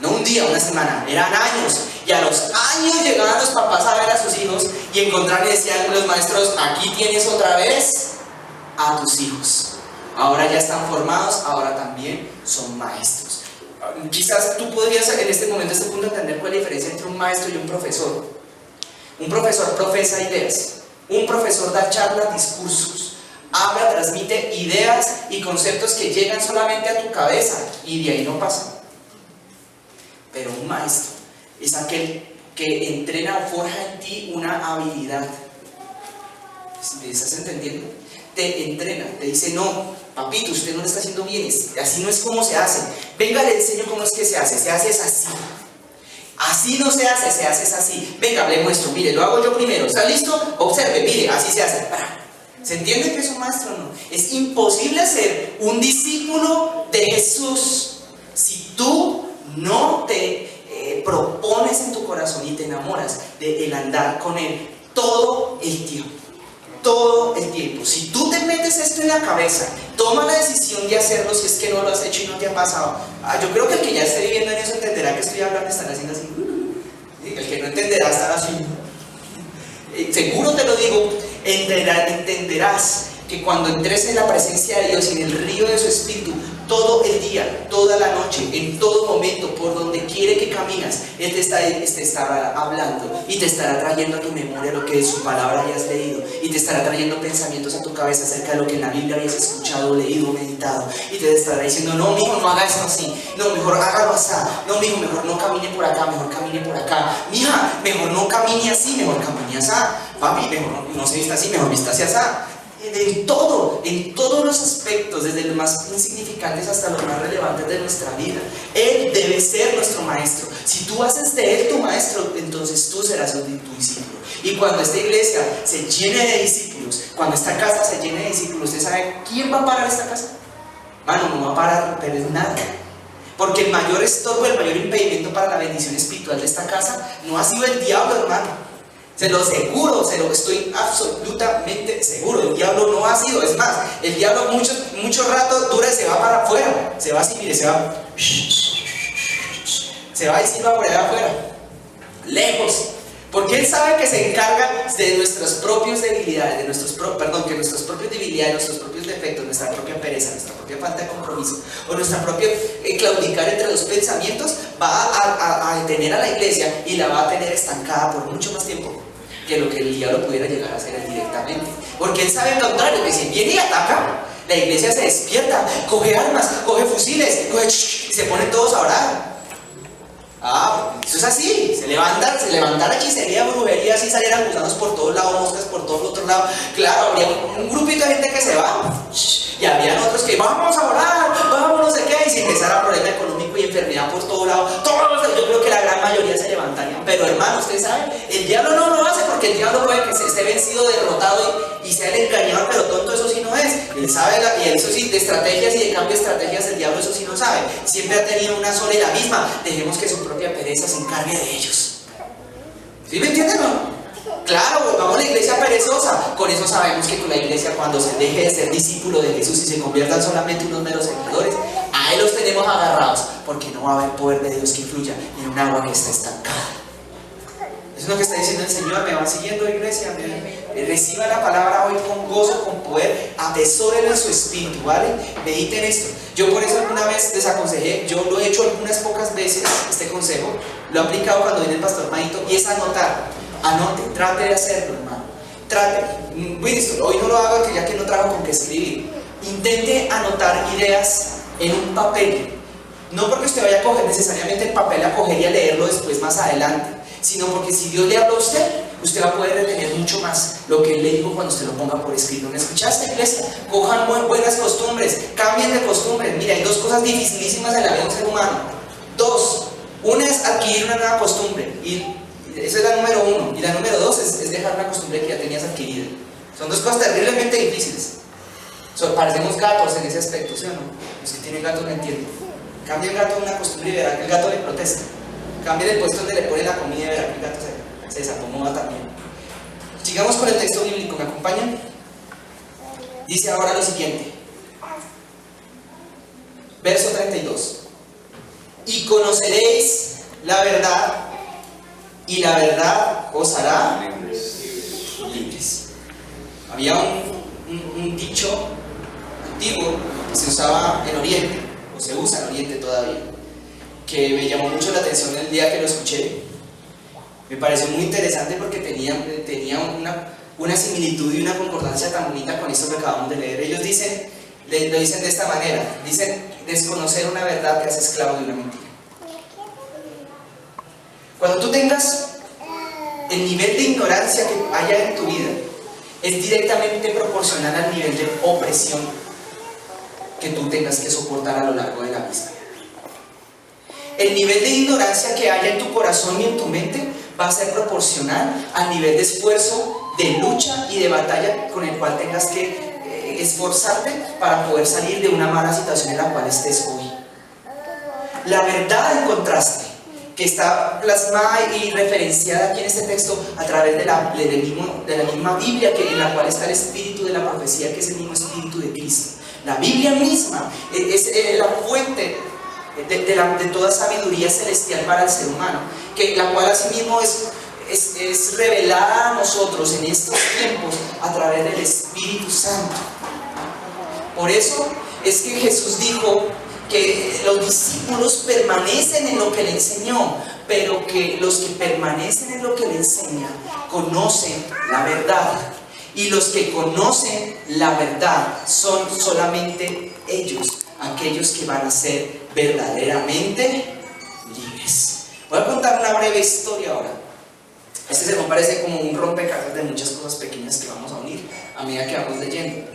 no un día, una semana, eran años. Y a los años llegaban los papás a ver a sus hijos y encontraron y decían los maestros, aquí tienes otra vez a tus hijos. Ahora ya están formados, ahora también son maestros. Quizás tú podrías en este momento, en este punto, entender cuál es la diferencia entre un maestro y un profesor. Un profesor profesa ideas, un profesor da charlas, discursos, habla, transmite ideas y conceptos que llegan solamente a tu cabeza y de ahí no pasan. Pero un maestro es aquel que entrena o forja en ti una habilidad. ¿Me estás entendiendo? Te entrena, te dice no, papito, usted no lo está haciendo bien, así no es como se hace. Venga, le enseño cómo es que se hace es así. Así no se hace es así. Venga, le muestro, mire, lo hago yo primero. ¿Está listo? Observe, mire, así se hace. ¿Se entiende que es un maestro o no? Es imposible ser un discípulo de Jesús si tú no te propones en tu corazón y te enamoras de el andar con Él todo el tiempo. Todo el tiempo. Si tú te metes esto en la cabeza, toma la decisión de hacerlo si es que no lo has hecho y no te ha pasado. Yo creo que el que ya esté viviendo en eso entenderá que estoy hablando, estará haciendo así. El que no entenderá estará así. Seguro te lo digo, entenderás que cuando entres en la presencia de Dios, en el río de su Espíritu, todo el día, toda la noche, en todo momento, por donde quiere que caminas, Él te estará hablando y te estará trayendo a tu memoria lo que de su palabra hayas leído, y te estará trayendo pensamientos a tu cabeza acerca de lo que en la Biblia hayas escuchado, leído, meditado, y te estará diciendo: no, mijo, no haga esto así, no, mejor hágalo así, no, mijo, mejor no camine por acá, mejor camine por acá, mija, mejor no camine así, mejor camine así, papi, mejor no se vista así, mejor vista así. En todos los aspectos, desde los más insignificantes hasta los más relevantes de nuestra vida, Él debe ser nuestro maestro. Si tú haces de Él tu maestro, entonces tú serás tu discípulo. Y cuando esta iglesia se llene de discípulos, cuando esta casa se llene de discípulos, ¿usted sabe quién va a parar esta casa? Mano, no va a parar, pero es nada. Porque el mayor estorbo, el mayor impedimento para la bendición espiritual de esta casa no ha sido el diablo, hermano. Se lo aseguro, se lo estoy absolutamente seguro. El diablo no ha sido, es más, el diablo mucho rato dura y se va para afuera. Se va así, mire, se va y se va por allá afuera, lejos. Porque Él sabe que se encarga de nuestras propias debilidades, que nuestras propias debilidades, nuestros propios defectos, nuestra propia pereza, nuestra propia falta de compromiso, o nuestra propia claudicar entre los pensamientos, va a detener a la iglesia y la va a tener estancada por mucho más tiempo que lo que el diablo pudiera llegar a hacer directamente. Porque Él sabe al contrario, que si viene y ataca, la iglesia se despierta, coge armas, coge fusiles, y se ponen todos a orar. Eso es así, se levantara hechicería, brujería, así salieran gusanos por todos lados, moscas por todos los otros lados. Claro, habría un grupito de gente que se va, y habrían otros que vamos a orar, vamos no sé qué, y si empezara problema económico y enfermedad por todos lados, yo creo que la gran mayoría se levantarían. Pero hermano, usted sabe, el diablo no lo hace, porque el diablo puede que se esté vencido, derrotado y sea el engañador, pero tonto eso sí no es. Él sabe, y eso sí, de estrategias y de cambio de estrategias, el diablo eso sí no sabe. Siempre ha tenido una sola y la misma: dejemos que su propia pereza se encargue de ellos. ¿Sí me entienden, no? Claro, vamos a la iglesia perezosa. Con eso sabemos que con la iglesia, cuando se deje de ser discípulo de Jesús y se conviertan solamente unos meros seguidores, a Él los tenemos agarrados, porque no va a haber poder de Dios que fluya en un agua que está estancada. Eso es lo que está diciendo el Señor. ¿Me van siguiendo, iglesia? Reciba la palabra hoy con gozo, con poder, atesórenla en su espíritu, ¿vale? Mediten esto. Yo por eso alguna vez les aconsejé, yo lo he hecho algunas pocas veces, este consejo, lo he aplicado cuando viene el pastor Maito, y es anotar. Anote, trate de hacerlo, hermano. Trate. Winston, hoy no lo haga, ya que no trajo con qué escribir. Intente anotar ideas en un papel. No porque usted vaya a coger necesariamente el papel a coger y a leerlo después más adelante, sino porque si Dios le habla a usted, usted va a poder retener mucho más lo que Él le dijo cuando usted lo ponga por escrito. ¿Me escuchaste, iglesia? Cojan buenas costumbres, cambien de costumbres. Mira, hay dos cosas dificilísimas en la vida de un ser humano. Dos. Una es adquirir una nueva costumbre, y esa es la número uno. Y la número dos es dejar una costumbre que ya tenías adquirida. Son dos cosas terriblemente difíciles. Parecemos gatos en ese aspecto, ¿sí o no? Los que tienen gatos me entienden. Cambia el gato una costumbre y verá que el gato le protesta. Cambia el puesto donde le pone la comida y verá que el gato se desacomoda también. Sigamos con el texto bíblico, ¿me acompañan? Dice ahora lo siguiente. Verso 32. Y conoceréis la verdad, y la verdad os hará libres. Había un dicho antiguo que se usaba en Oriente, o se usa en Oriente todavía, que me llamó mucho la atención el día que lo escuché. Me pareció muy interesante porque tenía una similitud y una concordancia tan bonita con esto que acabamos de leer. Ellos lo dicen de esta manera: dicen, desconocer una verdad te hace esclavo de una mentira. Cuando tú tengas el nivel de ignorancia que haya en tu vida, es directamente proporcional al nivel de opresión que tú tengas que soportar a lo largo de la misma. El nivel de ignorancia que haya en tu corazón y en tu mente va a ser proporcional al nivel de esfuerzo, de lucha y de batalla con el cual tengas que esforzarte para poder salir de una mala situación en la cual estés hoy. La verdad en contraste, que está plasmada y referenciada aquí en este texto a través de la misma Biblia, en la cual está el espíritu de la profecía, que es el mismo espíritu de Cristo. La Biblia misma es la fuente de toda sabiduría celestial para el ser humano, la cual asimismo es revelada a nosotros en estos tiempos a través del Espíritu Santo. Por eso es que Jesús dijo que los discípulos permanecen en lo que le enseñó, pero que los que permanecen en lo que le enseña conocen la verdad. Y los que conocen la verdad son solamente ellos, aquellos que van a ser verdaderamente libres. Voy a contar una breve historia ahora. Este sermón parece como un rompecabezas de muchas cosas pequeñas que vamos a unir a medida que vamos leyendo.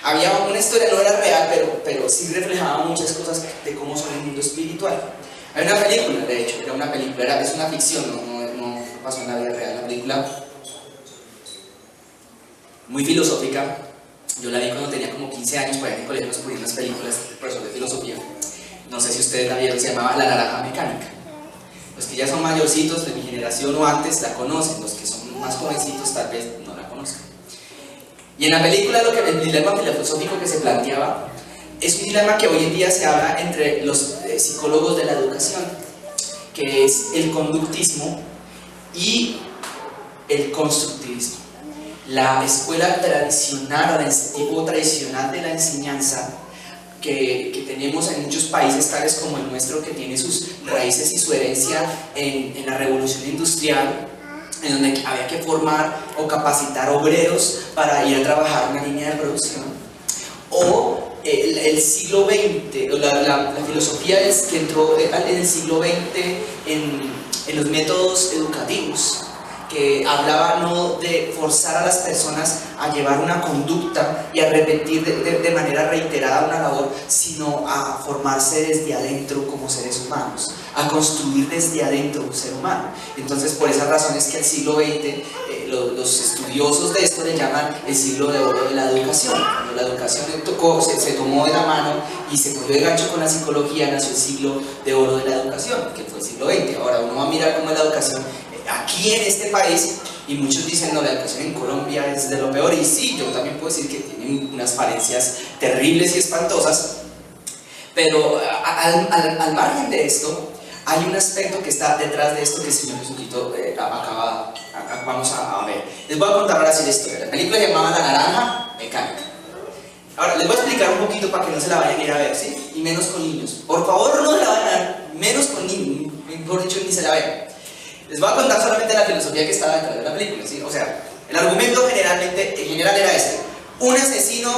Había una historia, no era real, pero sí reflejaba muchas cosas de cómo son el mundo espiritual. Hay una película, de hecho, era una película, es una ficción, no pasó en la vida real. La película, muy filosófica, yo la vi cuando tenía como 15 años, por ahí en el colegio nos ponían unas películas de profesor de filosofía. No sé si ustedes la vieron, se llamaba La Naranja Mecánica. Los que ya son mayorcitos de mi generación o antes la conocen, los que son más jovencitos tal vez no la conozcan. Y en la película el dilema filosófico que se planteaba es un dilema que hoy en día se habla entre los psicólogos de la educación, que es el conductismo y el constructivismo. La escuela tradicional o el tipo tradicional de la enseñanza que tenemos en muchos países tales como el nuestro, que tiene sus raíces y su herencia en la revolución industrial, en donde había que formar o capacitar obreros para ir a trabajar en una línea de producción, o el siglo XX, la filosofía que entró en el siglo XX en los métodos educativos, que hablaba no de forzar a las personas a llevar una conducta y a repetir de manera reiterada una labor, sino a formarse desde adentro como seres humanos, a construir desde adentro un ser humano. Entonces, por esas razones que el siglo XX, los estudiosos de esto le llaman el siglo de oro de la educación. Cuando la educación se tomó de la mano y se cogió de gancho con la psicología, nació el siglo de oro de la educación, que fue el siglo XX. Ahora uno va a mirar cómo es la educación aquí en este país, y muchos dicen, no, la educación en Colombia es de lo peor, y sí, yo también puedo decir que tienen unas falencias terribles y espantosas, pero al margen de esto, hay un aspecto que está detrás de esto que el Señor Jesucristo vamos a ver. Les voy a contar ahora sí la historia. La película se llamaba La Naranja Mecánica. Ahora, les voy a explicar un poquito para que no se la vayan a ir a ver, ¿sí? Y menos con niños. Por favor, no se la vayan a ver, menos con niños, mejor dicho, ni se la vean. Les voy a contar solamente la filosofía que estaba detrás de la película, ¿sí? O sea, el argumento general era este: un asesino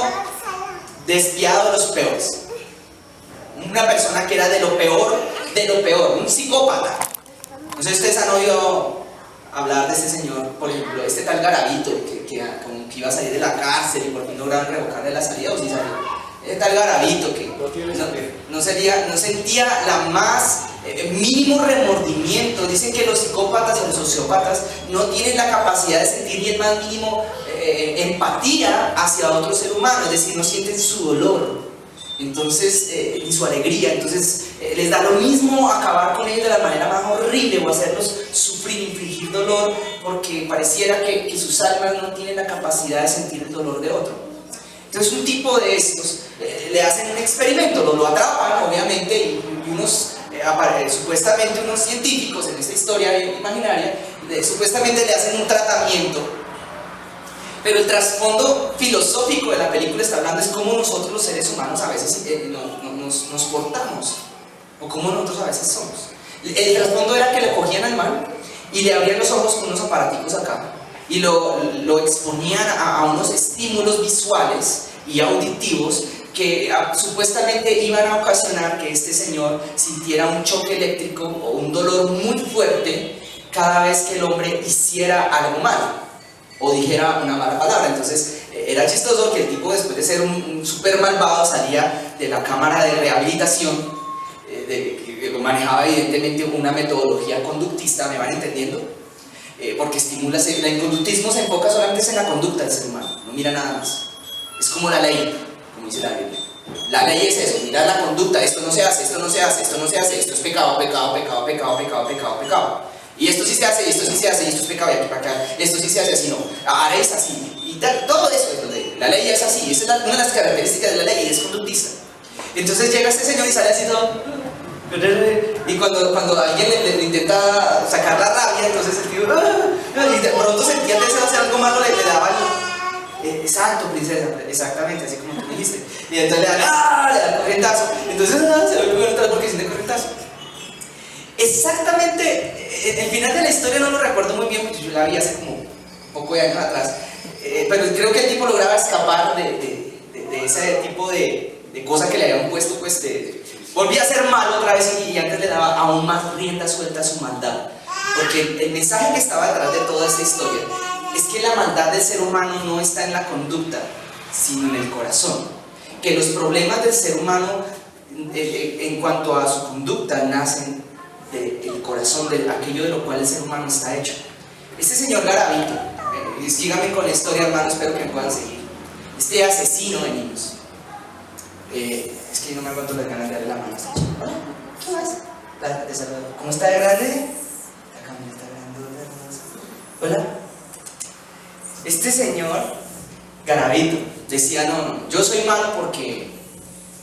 despiadado de los peores, una persona que era de lo peor, un psicópata. No sé si ustedes han oído hablar de este señor, por ejemplo, este tal Garavito, que iba a salir de la cárcel y por fin lograron revocarle la salida, o sí salió. Este tal Garavito que no sentía la más mínimo remordimiento. Dicen que los psicópatas o los sociópatas no tienen la capacidad de sentir ni el más mínimo empatía hacia otro ser humano, es decir, no sienten su dolor, entonces, ni su alegría. Entonces les da lo mismo acabar con ellos de la manera más horrible o hacerlos sufrir, infligir dolor, porque pareciera que sus almas no tienen la capacidad de sentir el dolor de otro. Entonces un tipo de estos le hacen un experimento, lo atrapan obviamente, y unos supuestamente unos científicos en esta historia imaginaria supuestamente le hacen un tratamiento, pero el trasfondo filosófico de la película está hablando es cómo nosotros los seres humanos a veces nos portamos, o cómo nosotros a veces somos. El trasfondo era que le cogían al mal y le abrían los ojos con unos aparaticos acá y lo exponían a unos estímulos visuales y auditivos que supuestamente iban a ocasionar que este señor sintiera un choque eléctrico o un dolor muy fuerte cada vez que el hombre hiciera algo malo o dijera una mala palabra. Entonces Era chistoso que el tipo, después de ser un súper malvado, salía de la cámara de rehabilitación, que manejaba evidentemente una metodología conductista, ¿me van entendiendo? Porque estimula, el conductismo se enfoca solamente en la conducta del ser humano, no mira nada más. Es como la ley, como dice la Biblia. La ley es eso, mirar la conducta, esto no se hace, esto no se hace, esto no se hace, esto es pecado, pecado, pecado, pecado, pecado, pecado, pecado. Y esto sí se hace, y esto sí se hace, y esto es pecado, y aquí para acá, esto sí se hace así, no, ahora es así. Y tal, todo eso es ley. La ley es así, esa es una de las características de la ley, es conductista. Entonces llega este señor y sale así todo. Y cuando alguien le intenta sacar la rabia, entonces el tío, y de pronto sentía deseo de hacer algo malo, le daba exacto, princesa, exactamente, así como tú dijiste. Y entonces le da corrientazo. Entonces se vuelve a entrar porque siente corrientazo. Exactamente, el final de la historia no lo recuerdo muy bien porque yo la vi hace como un poco de años atrás. Pero creo que el tipo lograba escapar de ese tipo de cosa que le habían puesto, pues volvía a ser malo otra vez y antes le daba aún más rienda suelta a su maldad. Porque el mensaje que estaba detrás de toda esta historia es que la maldad del ser humano no está en la conducta, sino en el corazón. Que los problemas del ser humano en cuanto a su conducta nacen del corazón, de aquello de lo cual el ser humano está hecho. Este señor Garavito, síganme con la historia, hermano, espero que me puedan seguir. Este asesino de niños, es que yo no me aguanto las ganas de darle la mano a este chico. Hola, ¿qué más? ¿Cómo está de grande? La camioneta grande, hermosa. Hola. Este señor Garavito decía, no, yo soy malo porque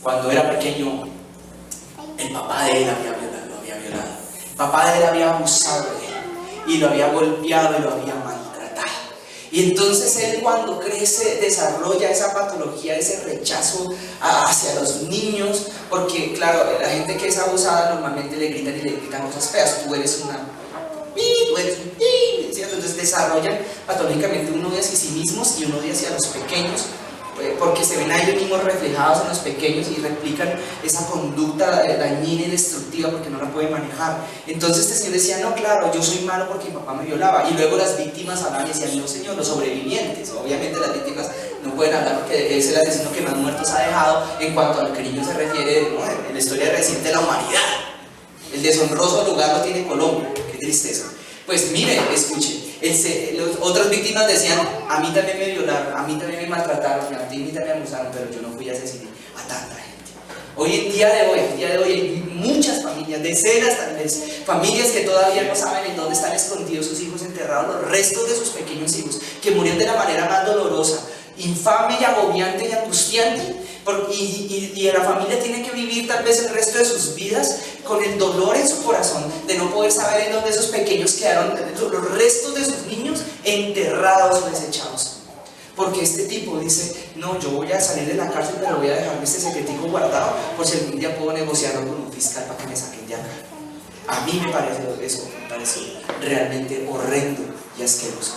cuando era pequeño el papá de él lo había violado. El papá de él había abusado de él y lo había golpeado y lo había maltratado. Y entonces él, cuando crece, desarrolla esa patología, ese rechazo hacia los niños, porque claro, la gente que es abusada normalmente le gritan y le gritan cosas feas. Tú eres una... tú eres un... ¿cierto? Entonces desarrollan patológicamente un odio hacia sí mismos y un odio hacia los pequeños, porque se ven a ellos mismos reflejados en los pequeños y replican esa conducta dañina y destructiva porque no la pueden manejar. Entonces este señor decía, no, claro, yo soy malo porque mi papá me violaba. Y luego las víctimas hablaban y decían, no señor, los sobrevivientes. Obviamente las víctimas no pueden hablar porque es el asesino que más muertos ha dejado en cuanto al cariño se refiere, ¿no? En la historia reciente de la humanidad. El deshonroso lugar lo tiene Colombia, qué tristeza. Pues mire, escuche, otras víctimas decían, a mí también me violaron, a mí también me maltrataron, a mí también me abusaron, pero yo no fui a asesinar a tanta gente. Hoy en día de hoy hay muchas familias, decenas tal vez, familias que todavía no saben en dónde están escondidos sus hijos, enterrados los restos de sus pequeños hijos, que murieron de la manera más dolorosa, infame y agobiante y angustiante. Y la familia tiene que vivir tal vez el resto de sus vidas con el dolor en su corazón de no poder saber en dónde esos pequeños quedaron, los restos de sus niños enterrados o desechados. Porque este tipo dice, no, yo voy a salir de la cárcel, pero voy a dejarme este secretico guardado por si algún día puedo negociarlo con un fiscal para que me saquen de acá. A mí me parece eso, me parece realmente horrendo y asqueroso.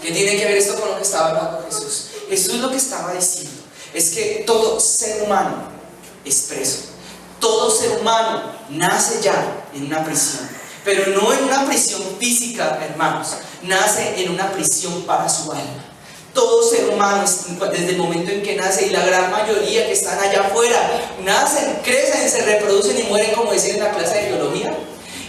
¿Qué tiene que ver esto con lo que estaba hablando Jesús? Jesús lo que estaba diciendo es que todo ser humano es preso. Todo ser humano nace ya en una prisión, pero no en una prisión física, hermanos, nace en una prisión para su alma. Todo ser humano, desde el momento en que nace, y la gran mayoría que están allá afuera, nacen, crecen, se reproducen y mueren, como dicen en la clase de biología,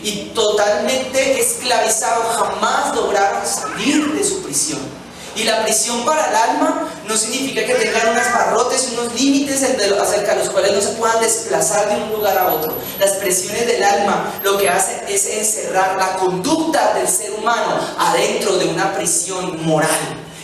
y totalmente esclavizados, jamás lograron salir de su prisión. Y la prisión para el alma no significa que tengan unos barrotes y unos límites acerca de los cuales no se puedan desplazar de un lugar a otro. Las presiones del alma lo que hacen es encerrar la conducta del ser humano adentro de una prisión moral.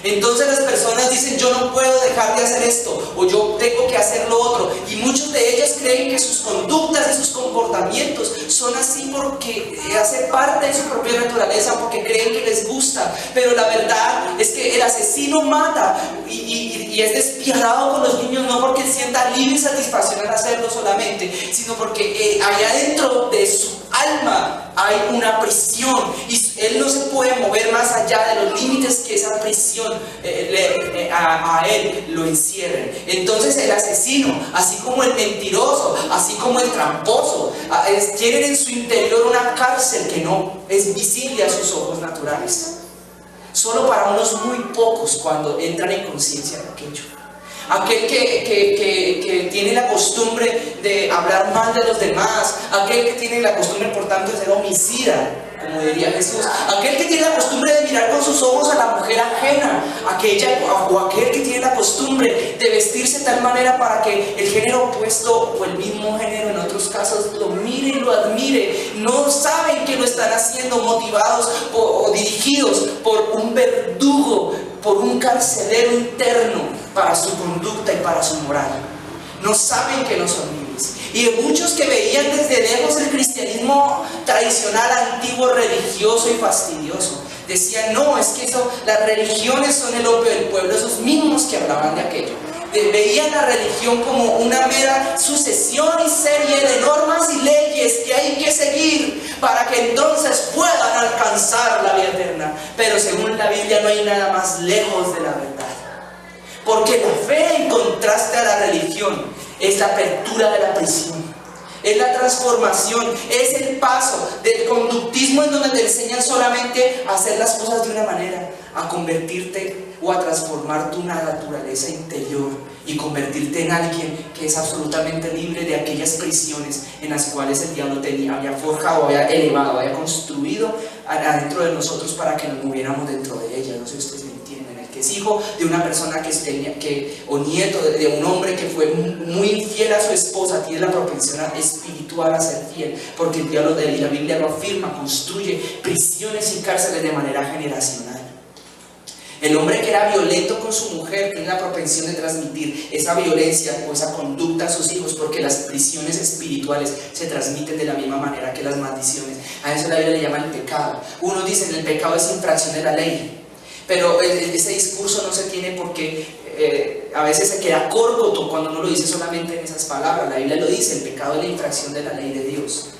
Entonces las personas dicen, yo no puedo dejar de hacer esto, o yo tengo que hacer lo otro, y muchos de ellos creen que sus conductas y sus comportamientos son así porque hace parte de su propia naturaleza, porque creen que les gusta. Pero la verdad es que el asesino mata y es despiadado con los niños, no porque sienta alivio y satisfacción al hacerlo solamente, sino porque allá dentro de su alma hay una prisión y él no se puede mover más allá de los límites que esa prisión a él lo encierren. Entonces el asesino, así como el mentiroso, así como el tramposo, tienen en su interior una cárcel que no es visible a sus ojos naturales. solo para unos muy pocos cuando entran en conciencia de aquello. Aquel que tiene la costumbre de hablar mal de los demás, aquel que tiene la costumbre, por tanto, de ser homicida, como diría Jesús, aquel que tiene la costumbre de mirar con sus ojos a la mujer ajena, o aquel que tiene la costumbre de vestirse de tal manera para que el género opuesto o el mismo género en otros casos lo mire y lo admire. No saben que lo están haciendo motivados o dirigidos por un verdugo, por un carcelero interno para su conducta y para su moral. No saben que no son libres. Y de muchos que veían desde lejos el cristianismo tradicional, antiguo, religioso y fastidioso, decían: no, es que las religiones son el opio del pueblo. Esos mismos que hablaban de aquello veían la religión como una mera sucesión y serie de normas y leyes que hay que seguir para que entonces puedan alcanzar la vida eterna. Pero según la Biblia no hay nada más lejos de la verdad, porque la fe, en contraste a la religión, es la apertura de la prisión, es la transformación, es el paso del conductismo, en donde te enseñan solamente a hacer las cosas de una manera, a convertirte o a transformar tu naturaleza interior y convertirte en alguien que es absolutamente libre de aquellas prisiones en las cuales el diablo había forjado, había elevado, había construido adentro de nosotros para que nos moviéramos dentro de ella. No sé si ustedes me entienden. El que es hijo de una persona o nieto de un hombre que fue muy infiel a su esposa, tiene la propensión espiritual a ser fiel, porque el diablo y la Biblia lo afirma, construye prisiones y cárceles de manera generacional. El hombre que era violento con su mujer tiene la propensión de transmitir esa violencia o esa conducta a sus hijos, porque las prisiones espirituales se transmiten de la misma manera que las maldiciones. A eso la Biblia le llama el pecado. Unos dicen el pecado es infracción de la ley, pero ese discurso no se tiene porque a veces se queda corto cuando uno lo dice solamente en esas palabras. La Biblia lo dice: el pecado es la infracción de la ley de Dios.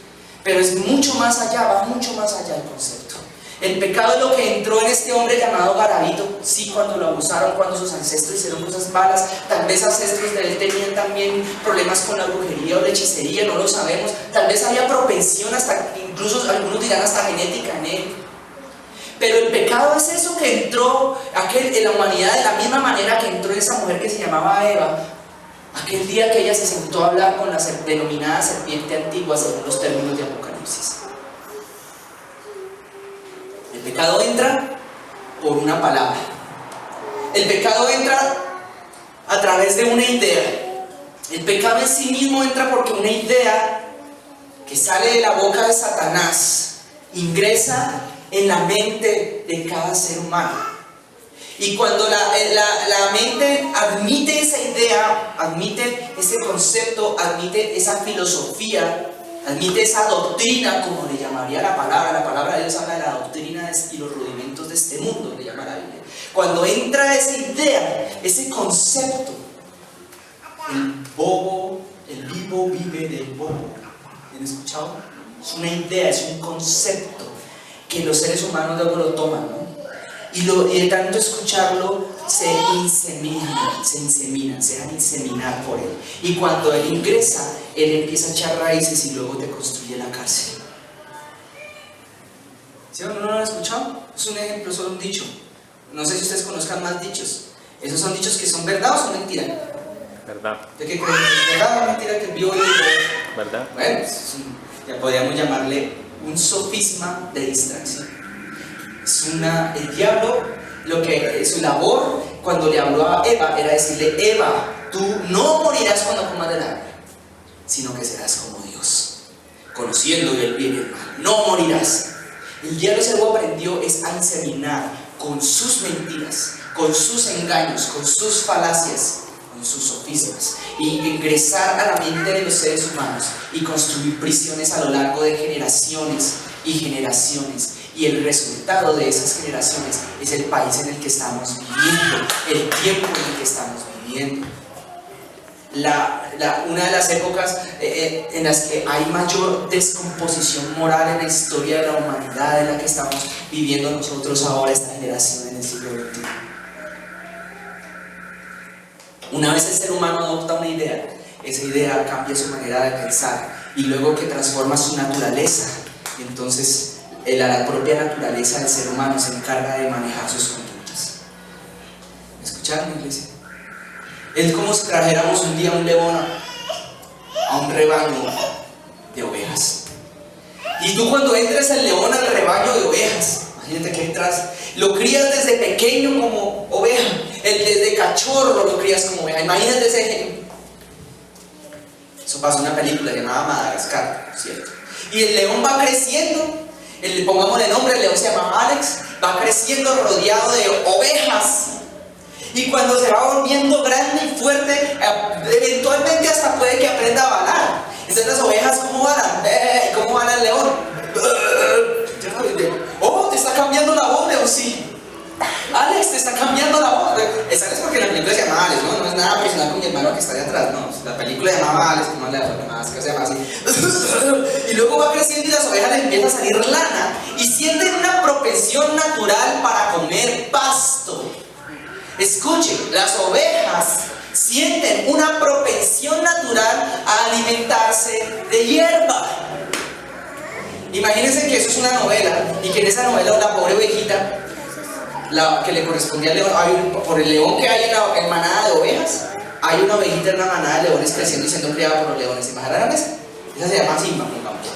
Pero es mucho más allá, va mucho más allá el concepto. El pecado es lo que entró en este hombre llamado Garabito. Sí, cuando lo abusaron, cuando sus ancestros hicieron cosas malas. Tal vez ancestros de él tenían también problemas con la brujería o la hechicería, no lo sabemos. Tal vez había propensión, incluso algunos dirán hasta genética en él. Pero el pecado es eso que entró en la humanidad de la misma manera que entró esa mujer que se llamaba Eva, aquel día que ella se sentó a hablar con la denominada serpiente antigua, según los términos de Apocalipsis. El pecado entra por una palabra. El pecado entra a través de una idea. El pecado en sí mismo entra porque una idea que sale de la boca de Satanás ingresa en la mente de cada ser humano. Y cuando la mente admite esa idea, admite ese concepto, admite esa filosofía, admite esa doctrina, como le llamaría la palabra de Dios habla de la doctrina y los rudimentos de este mundo, le llama la Biblia. Cuando entra esa idea, ese concepto, el vivo vive del bobo. ¿Han escuchado? Es una idea, es un concepto que los seres humanos luego lo toman, ¿no? Y de tanto escucharlo se dejan inseminar por él. Y cuando él ingresa, él empieza a echar raíces y luego te construye la cárcel. ¿Sí o no lo han escuchado? Es un ejemplo, solo un dicho. No sé si ustedes conozcan más dichos. ¿Esos son dichos que son verdad o son mentira? Verdad. ¿De qué creen? ¿Es verdad o mentira que el vio y el... ¿Verdad? Bueno, ya podríamos llamarle un sofisma de distracción. El diablo, su labor cuando le habló a Eva era decirle: Eva, tú no morirás cuando comas del árbol, sino que serás como Dios, conociendo el bien y el mal. No morirás. El diablo se lo aprendió es a inseminar con sus mentiras, con sus engaños, con sus falacias, con sus sofismas, y ingresar a la mente de los seres humanos y construir prisiones a lo largo de generaciones y generaciones. Y el resultado de esas generaciones es el país en el que estamos viviendo, el tiempo en el que estamos viviendo. Una de las épocas en las que hay mayor descomposición moral en la historia de la humanidad, en la que estamos viviendo nosotros ahora, esta generación en el siglo XXI. Una vez el ser humano adopta una idea, esa idea cambia su manera de pensar, y luego que transforma su naturaleza, entonces la propia naturaleza del ser humano se encarga de manejar sus conductas. ¿Me escucharon, iglesia? Es como si trajéramos un día un león a un rebaño de ovejas. Y tú cuando entres el león al rebaño de ovejas, imagínate que entras, lo crías desde pequeño como oveja, desde cachorro lo crías como oveja. Imagínate ese ejemplo. Eso pasó en una película llamada Madagascar, ¿cierto? Y el león va creciendo, pongámosle nombre, el león se llama Alex, va creciendo rodeado de ovejas. Y cuando se va volviendo grande y fuerte, eventualmente hasta puede que aprenda a balar. Entonces las ovejas, ¿cómo balan? ¿Cómo bala el león? Oh, te está cambiando la voz, León, sí. Alex, te está cambiando la voz. Esa es porque la película se llama Alex, ¿no? No es nada personal con mi hermano que está allá atrás, no. La película se llamaba Alex, como le más que se llama así. Y luego va creciendo y las ovejas les empieza a salir lana y sienten una propensión natural para comer pasto. Escuchen, las ovejas sienten una propensión natural a alimentarse de hierba. Imagínense que eso es una novela y que en esa novela la pobre ovejita, la que le correspondía al león, por el león que hay en manada de ovejas, hay una ovejita en una manada de leones creciendo y siendo criada por los leones. ¿Imaginaron eso? Esa se llama Simba, pongamos.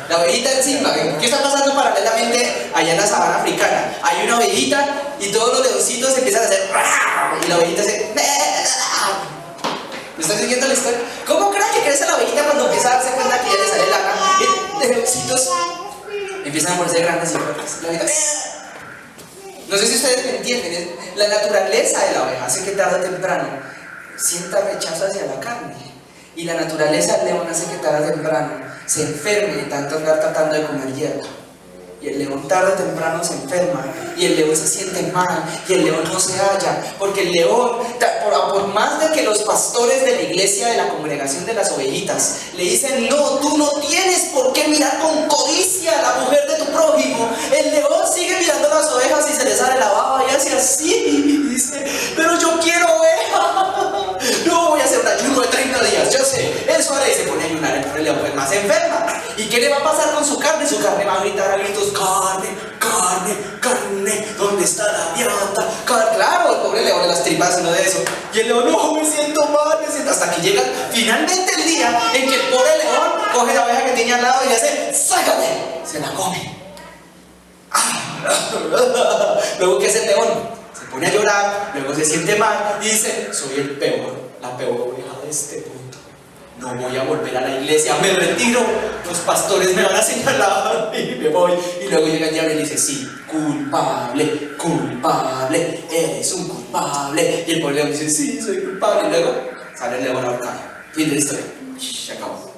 La ovejita es Simba. ¿Qué está pasando paralelamente allá en la sabana africana? Hay una ovejita y todos los leoncitos empiezan a hacer y la ovejita hace. ¿Me están siguiendo la historia? ¿Cómo creen que crece la ovejita cuando empieza a darse cuenta que ya le sale lana? Los leoncitos empiezan a ponerse grandes y fuertes. La ovejita. No sé si ustedes me entienden. La naturaleza de la oveja hace que tarde o temprano sienta rechazo hacia la carne. Y la naturaleza del león hace que tarde o temprano se enferme de tanto andar tratando de comer hierba. Y el león tarde o temprano se enferma, y el león se siente mal, y el león no se halla, porque el león, por más de que los pastores de la iglesia de la congregación de las ovejitas le dicen, no, tú no tienes por qué mirar con codicia a la mujer de tu prójimo, el león sigue mirando las ovejas y se le sale la baba y hace así, y dice, pero yo quiero oveja, no voy a hacer un ayuno de 30 días, yo sé, eso haré, y se pone a ayunar, el león pues más se enferma. ¿Y qué le va a pasar con su carne? Su carne va a gritar a gritos, carne, carne, carne, ¿dónde está la dieta? Claro, el pobre león de las tripas, no de eso. Y el león, no, me siento mal, hasta que llega finalmente el día en que el pobre león coge la oveja que tenía al lado y le hace, ¡sácate! Se la come. Luego, ¿qué hace el león? Se pone a llorar, luego se siente mal y dice, soy el peor, la peor oveja de este punto. No voy a volver a la iglesia, me retiro, los pastores me van a señalar y me voy. Y luego llega el diablo y dice, sí, culpable, culpable, eres un culpable. Y el pobre león dice, sí, soy culpable. Y luego sale el león ahorcado. Fin de la historia. Se acabó.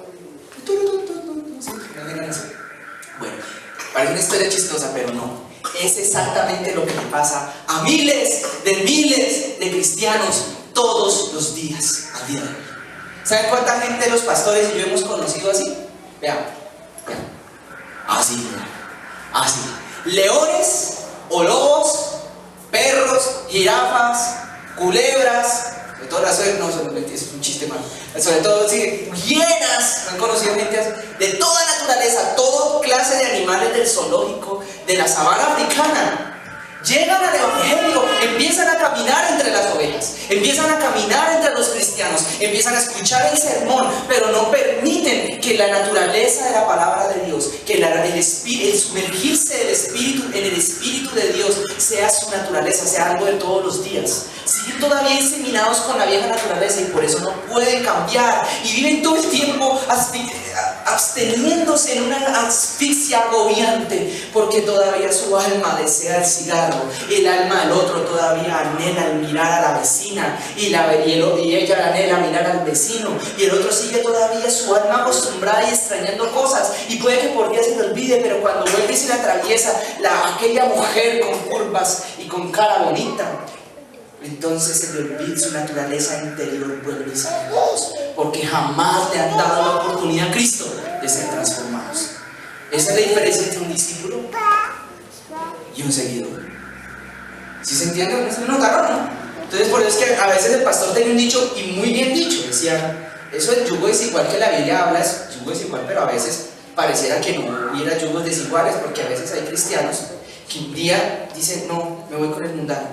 Bueno, parece una historia chistosa, pero no. Es exactamente lo que le pasa a miles de cristianos todos los días, a día de hoy. ¿Saben cuánta gente los pastores y yo hemos conocido así? Vean, vean. Así, así. Leones o lobos, perros, jirafas, culebras, sobre todo las no, es un chiste malo. Sobre todo, sí, hienas, han conocido gente así, de toda naturaleza, toda clase de animales del zoológico, de la sabana africana. Llegan al evangelio, empiezan a caminar entre las ovejas, empiezan a caminar entre los cristianos, empiezan a escuchar el sermón, pero no permiten que la naturaleza de la palabra de Dios, que el sumergirse en el Espíritu de Dios sea su naturaleza, sea algo de todos los días. Siguen todavía inseminados con la vieja naturaleza y por eso no pueden cambiar y viven todo el tiempo absteniéndose en una asfixia agobiante, porque todavía su alma desea el cigarro, el alma del otro todavía anhela el mirar a la vecina y ella anhela mirar al vecino, y el otro sigue todavía su alma acostumbrada y extrañando cosas, y puede que por día se le olvide, pero cuando vuelve y se le atraviesa aquella mujer con curvas y con cara bonita, entonces se le olvida su naturaleza interior, vuelve y sale a Dios, porque jamás le han dado la oportunidad a Cristo de ser transformados. Esa es la diferencia entre un discípulo y un seguidor. ¿Sí se entiende? ¿Se notaron, no? Entonces por eso es que a veces el pastor tenía un dicho, y muy bien dicho, decía, eso del yugo es igual que la Biblia habla, es yugo es igual, pero a veces pareciera que no hubiera yugos desiguales, porque a veces hay cristianos que un día dicen, no, me voy con el mundano,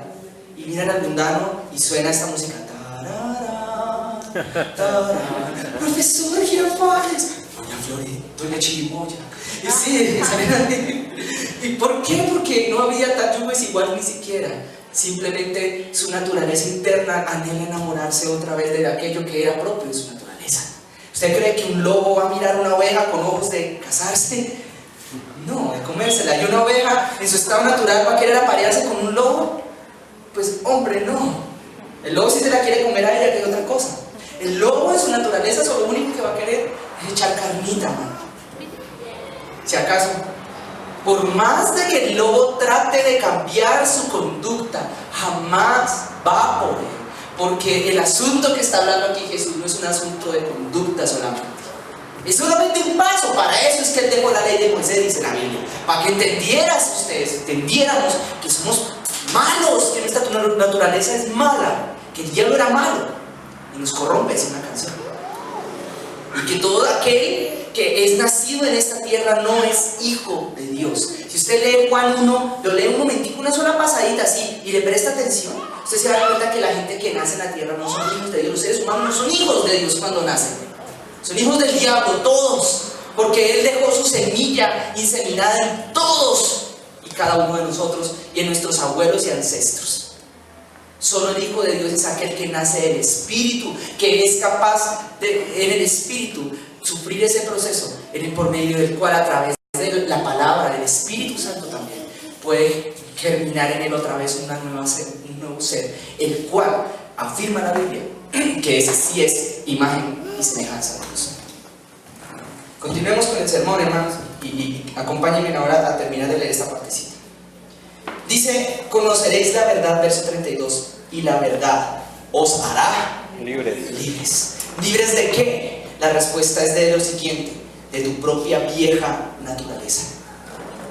y miran al mundano y suena esta música, tarara, tarara, profesor Girafales, doña Florida, doña Chirimoya, y sí, ¿y por qué? Porque no había tal yugo desigual ni siquiera. Simplemente su naturaleza interna anhela enamorarse otra vez de aquello que era propio de su naturaleza. ¿Usted cree que un lobo va a mirar una oveja con ojos de casarse? No, de comérsela. ¿Y una oveja en su estado natural va a querer aparearse con un lobo? Pues hombre, no. El lobo sí se la quiere comer a ella, que es otra cosa. El lobo en su naturaleza lo único que va a querer es echar carnita, man. Si acaso, por más de que el lobo trate de cambiar su conducta, jamás va a poder, porque el asunto que está hablando aquí Jesús no es un asunto de conducta solamente, es solamente un paso. Para eso es que Él dejó la ley de Moisés, dice la Biblia, para que entendiéramos que somos malos, que nuestra naturaleza es mala, que el diablo era malo y nos corrompe, es una canción, y que todo aquel que es nacido en esta tierra no es hijo de Dios. Si usted lee Juan 1, lo lee un momentico, una sola pasadita así, y le presta atención, usted se da cuenta que la gente que nace en la tierra no son hijos de Dios. Los seres humanos no son hijos de Dios cuando nacen, son hijos del diablo, todos, porque Él dejó su semilla inseminada en todos y cada uno de nosotros y en nuestros abuelos y ancestros. Solo el Hijo de Dios es aquel que nace del Espíritu, que es capaz de, en el Espíritu, sufrir ese proceso, por medio del cual, a través de la palabra del Espíritu Santo también, puede germinar en él otra vez un nuevo ser, el cual afirma la Biblia que ese sí es imagen y semejanza de Dios. Continuemos con el sermón, hermanos, y acompáñenme ahora a terminar de leer esta partecita. Dice, conoceréis la verdad, verso 32, y la verdad os hará libres. ¿Libres de qué? La respuesta es de lo siguiente: de tu propia vieja naturaleza,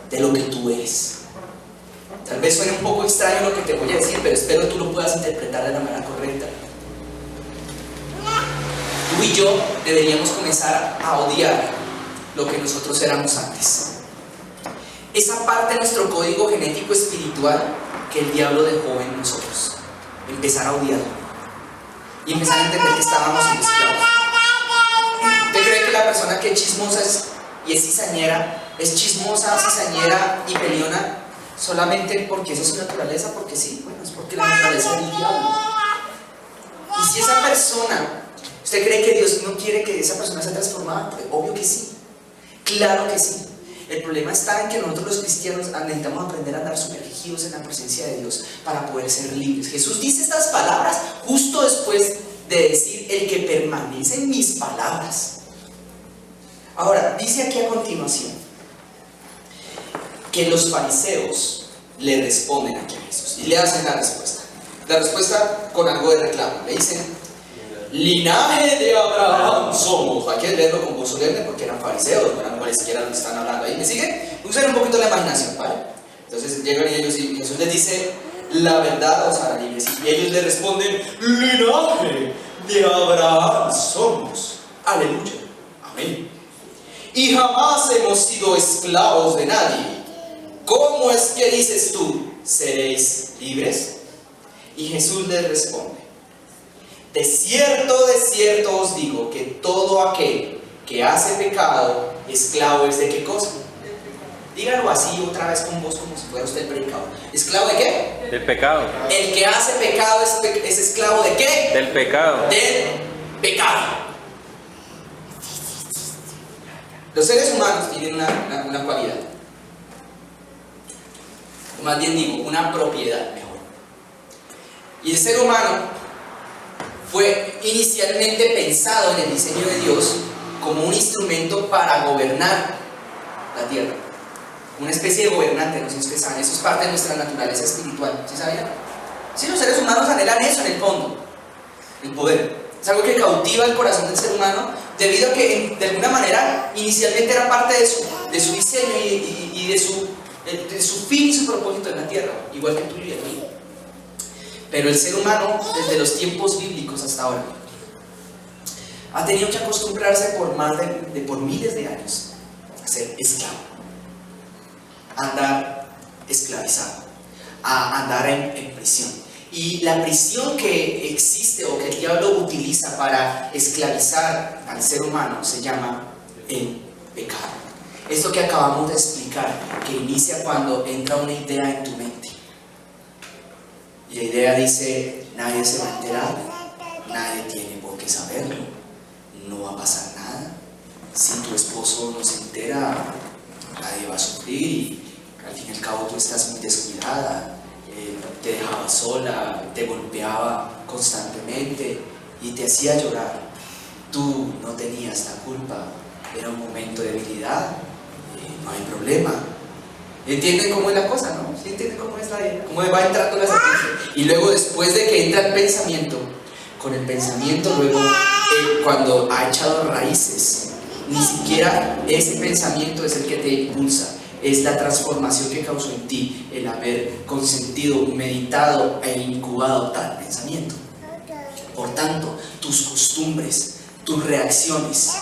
de lo que tú eres. Tal vez suene un poco extraño lo que te voy a decir, pero espero tú lo puedas interpretar de la manera correcta. Tú y yo deberíamos comenzar a odiar lo que nosotros éramos antes. Esa parte de nuestro código genético espiritual que el diablo dejó en nosotros. Empezar a odiarlo y empezar a entender que estábamos en esclavos. ¿Usted cree que la persona que es chismosa y es cizañera, es chismosa, cizañera y peleona solamente porque esa es su naturaleza? Porque sí, bueno, es porque la naturaleza del diablo. Y si esa persona, ¿usted cree que Dios no quiere que esa persona sea transformada? Pues obvio que sí, claro que sí. El problema está en que nosotros los cristianos necesitamos aprender a andar sumergidos en la presencia de Dios para poder ser libres. Jesús dice estas palabras justo después de decir: el que permanece en mis palabras. Ahora, dice aquí a continuación que los fariseos le responden aquí a Jesús y le hacen la respuesta. La respuesta con algo de reclamo. Le dicen: linaje de Abraham somos. Hay que leerlo con voz solemne porque eran fariseos, no eran cualesquiera los que están hablando ahí. ¿Me siguen? Usen un poquito la imaginación, ¿vale? Entonces llegan ellos y Jesús les dice: la verdad os hará libres. Y ellos le responden: linaje de Abraham somos. Aleluya. Amén. Y jamás hemos sido esclavos de nadie. ¿Cómo es que dices tú, seréis libres? Y Jesús les responde: de cierto os digo que todo aquel que hace pecado, esclavo es de qué cosa. Díganlo así otra vez con voz como si fuera usted el predicador. ¿Esclavo de qué? Del pecado. El que hace pecado es esclavo de qué? Del pecado. Del pecado. Los seres humanos tienen una cualidad, o más bien digo, una propiedad mejor. Y el ser humano fue inicialmente pensado en el diseño de Dios como un instrumento para gobernar la tierra, una especie de gobernante. No sé si ustedes saben, eso es parte de nuestra naturaleza espiritual. ¿Sí sabían? Sí, los seres humanos anhelan eso en el fondo, el poder. Es algo que cautiva el corazón del ser humano, debido a que de alguna manera inicialmente era parte de su diseño y de su fin y su propósito en la tierra, igual que tú y el mío. Pero el ser humano, desde los tiempos bíblicos hasta ahora, ha tenido que acostumbrarse por miles de años ser esclavo, a andar esclavizado, a andar en prisión. Y la prisión que existe o que el diablo utiliza para esclavizar al ser humano se llama el pecado. Esto que acabamos de explicar, que inicia cuando entra una idea en tu mente. Y la idea dice, nadie se va a enterar, nadie tiene por qué saberlo, no va a pasar nada. Si tu esposo no se entera, nadie va a sufrir y al fin y al cabo tú estás muy descuidada. Te dejaba sola, te golpeaba constantemente y te hacía llorar. Tú no tenías la culpa, era un momento de debilidad, no hay problema. ¿Entienden cómo es la cosa, no? ¿Sí entienden cómo es cómo va entrando la sentencia? Y luego, después de que entra el pensamiento, con el pensamiento luego, cuando ha echado raíces, ni siquiera ese pensamiento es el que te impulsa. Es la transformación que causó en ti el haber consentido, meditado e incubado tal pensamiento. Por tanto, tus costumbres, tus reacciones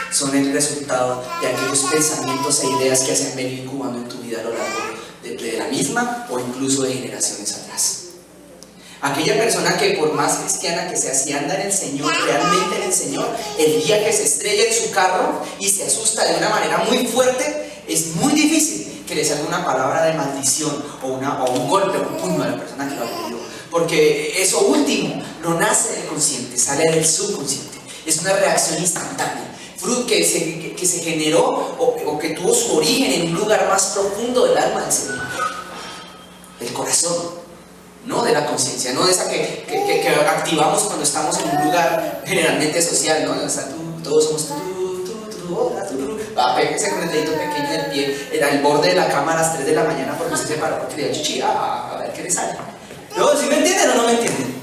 son el resultado de aquellos pensamientos e ideas que se han venido incubando en tu vida a lo largo de la misma o incluso de generaciones atrás. Aquella persona que por más cristiana que sea, si anda en el Señor, realmente en el Señor, el día que se estrella en su carro y se asusta de una manera muy fuerte, es muy difícil que le salga una palabra de maldición o un golpe o un puño a la persona que lo ha vivido, porque eso último no nace del consciente, sale del subconsciente. Es una reacción instantánea, fruto que se generó o que tuvo su origen en un lugar más profundo del alma del ser humano, del corazón, no de la conciencia, no de esa que activamos cuando estamos en un lugar generalmente social, ¿no? O sea, todos somos péguese con el dedito pequeño del pie al borde de la cama a las 3 de la mañana porque usted se paró porque le dio chichi a ver qué le sale. No, ¿sí me entienden o no me entienden?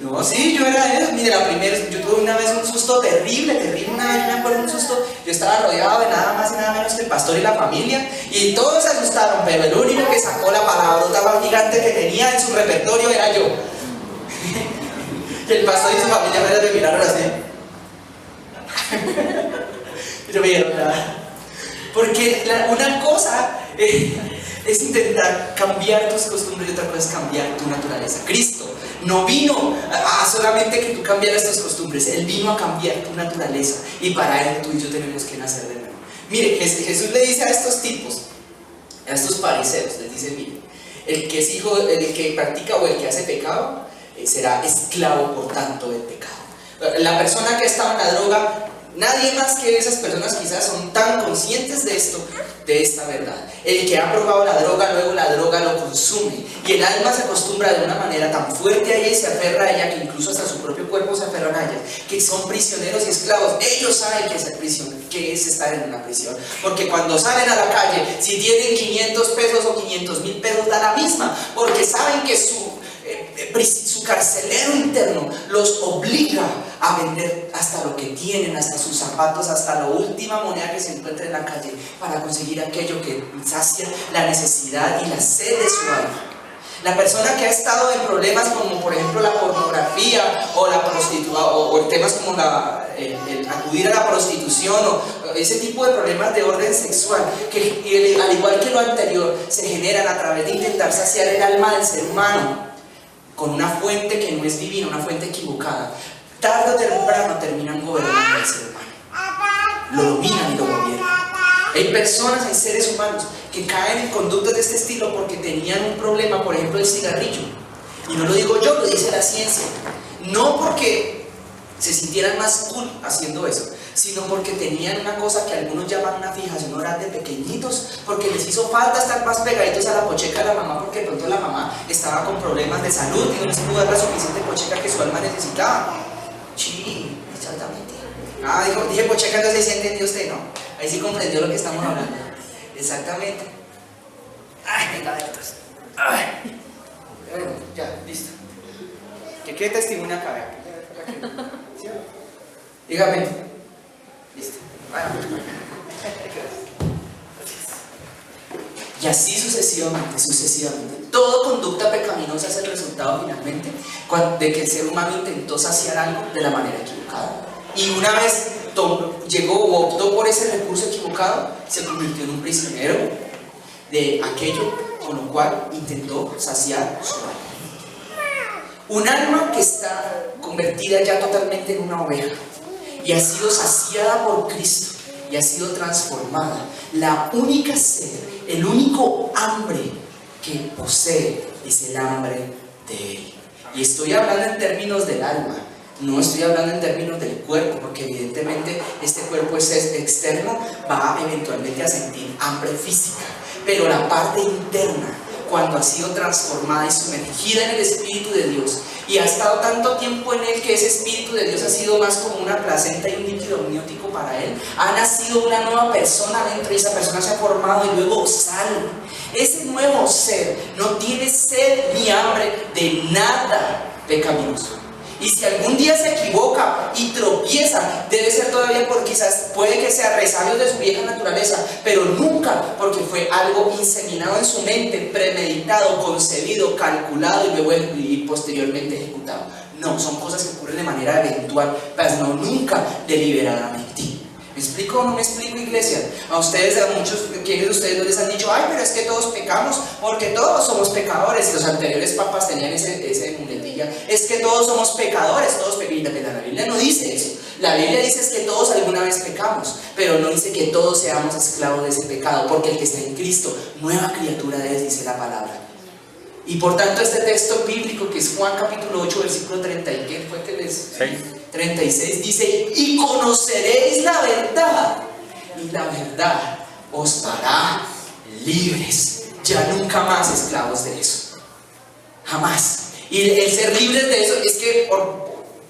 No, sí, yo era de eso. Mire, yo tuve una vez un susto terrible, una vez me acuerdo un susto. Yo estaba rodeado de nada más y nada menos que el pastor y la familia, y todos se asustaron, pero el único que sacó la palabrota más gigante que tenía en su repertorio era yo. Y el pastor y su familia me miraron así. Y no me dieron nada. Porque una cosa es intentar cambiar tus costumbres y otra cosa es cambiar tu naturaleza. Cristo no vino a solamente que tú cambiaras tus costumbres, Él vino a cambiar tu naturaleza, y para Él tú y yo tenemos que nacer de nuevo. Mire, Jesús le dice a estos tipos, a estos fariseos, les dice, mire, el que es hijo, el que practica o el que hace pecado, será esclavo por tanto del pecado. La persona que estaba en la droga, nadie más que esas personas quizás son tan conscientes de esto, de esta verdad. El que ha probado la droga, luego la droga lo consume, y el alma se acostumbra de una manera tan fuerte a ella y se aferra a ella, que incluso hasta su propio cuerpo se aferra a ella, que son prisioneros y esclavos. Ellos saben que es prisión, que es estar en una prisión, porque cuando salen a la calle, si tienen 500 pesos o 500,000 pesos, da la misma, porque saben que su carcelero interno los obliga a vender hasta lo que tienen, hasta sus zapatos, hasta la última moneda que se encuentra en la calle, para conseguir aquello que sacia la necesidad y la sed de su alma. La persona que ha estado en problemas como por ejemplo la pornografía o la prostitución, o temas como el acudir a la prostitución o ese tipo de problemas de orden sexual, que al igual que lo anterior se generan a través de intentar saciar el alma del ser humano con una fuente que no es divina, una fuente equivocada, tarde o temprano terminan gobernando al ser humano, lo dominan y lo gobiernan. Hay personas, hay seres humanos que caen en conductas de este estilo porque tenían un problema, por ejemplo el cigarrillo, y no lo digo yo, lo dice la ciencia, no porque se sintieran más cool haciendo eso, sino porque tenían una cosa que algunos llaman una fijación oral de pequeñitos, porque les hizo falta estar más pegaditos a la pocheca de la mamá, porque de pronto la mamá estaba con problemas de salud y no se pudo dar la suficiente pocheca que su alma necesitaba. Sí, exactamente. Dije pocheca, entonces sí entendió usted, ¿no? Ahí sí comprendió lo que estamos hablando. Exactamente. Ay, venga, adentros. Ay. Bueno, ya, listo. ¿Qué quede testimonio acá? ¿Sí? Dígame. Listo. Y así sucesivamente. Toda conducta pecaminosa es el resultado finalmente de que el ser humano intentó saciar algo de la manera equivocada. Y una vez llegó o optó por ese recurso equivocado, se convirtió en un prisionero de aquello con lo cual intentó saciar su alma. Un alma que está convertida ya totalmente en una oveja y ha sido saciada por Cristo y ha sido transformada. La única sed, el único hambre que posee es el hambre de Él. Y estoy hablando en términos del alma, no estoy hablando en términos del cuerpo, porque evidentemente este cuerpo es externo, va eventualmente a sentir hambre física, pero la parte interna, cuando ha sido transformada y sumergida en el Espíritu de Dios y ha estado tanto tiempo en Él que ese Espíritu de Dios ha sido más como una placenta y un líquido amniótico para Él, ha nacido una nueva persona dentro y esa persona se ha formado y luego sale. Ese nuevo ser no tiene sed ni hambre de nada pecaminoso. Y si algún día se equivoca y tropieza, debe ser todavía porque quizás puede que sea resabio de su vieja naturaleza, pero nunca porque fue algo inseminado en su mente, premeditado, concebido, calculado y luego y posteriormente ejecutado. No, son cosas que ocurren de manera eventual, pero no nunca deliberadamente. ¿Me explico o no me explico, iglesia? A ustedes, a muchos, ¿quiénes de ustedes no les han dicho, ay, pero es que todos pecamos, porque todos somos pecadores? Los anteriores papas tenían ese muletilla, es que todos somos pecadores, todos pecadores. La Biblia no dice eso. La Biblia dice es que todos alguna vez pecamos, pero no dice que todos seamos esclavos de ese pecado, porque el que está en Cristo, nueva criatura es, dice la palabra. Y por tanto este texto bíblico que es Juan capítulo 8 versículo 30 y ¿qué fue que les... 36 dice, y conoceréis la verdad, y la verdad os hará libres, ya nunca más esclavos de eso, jamás. Y el ser libres de eso es que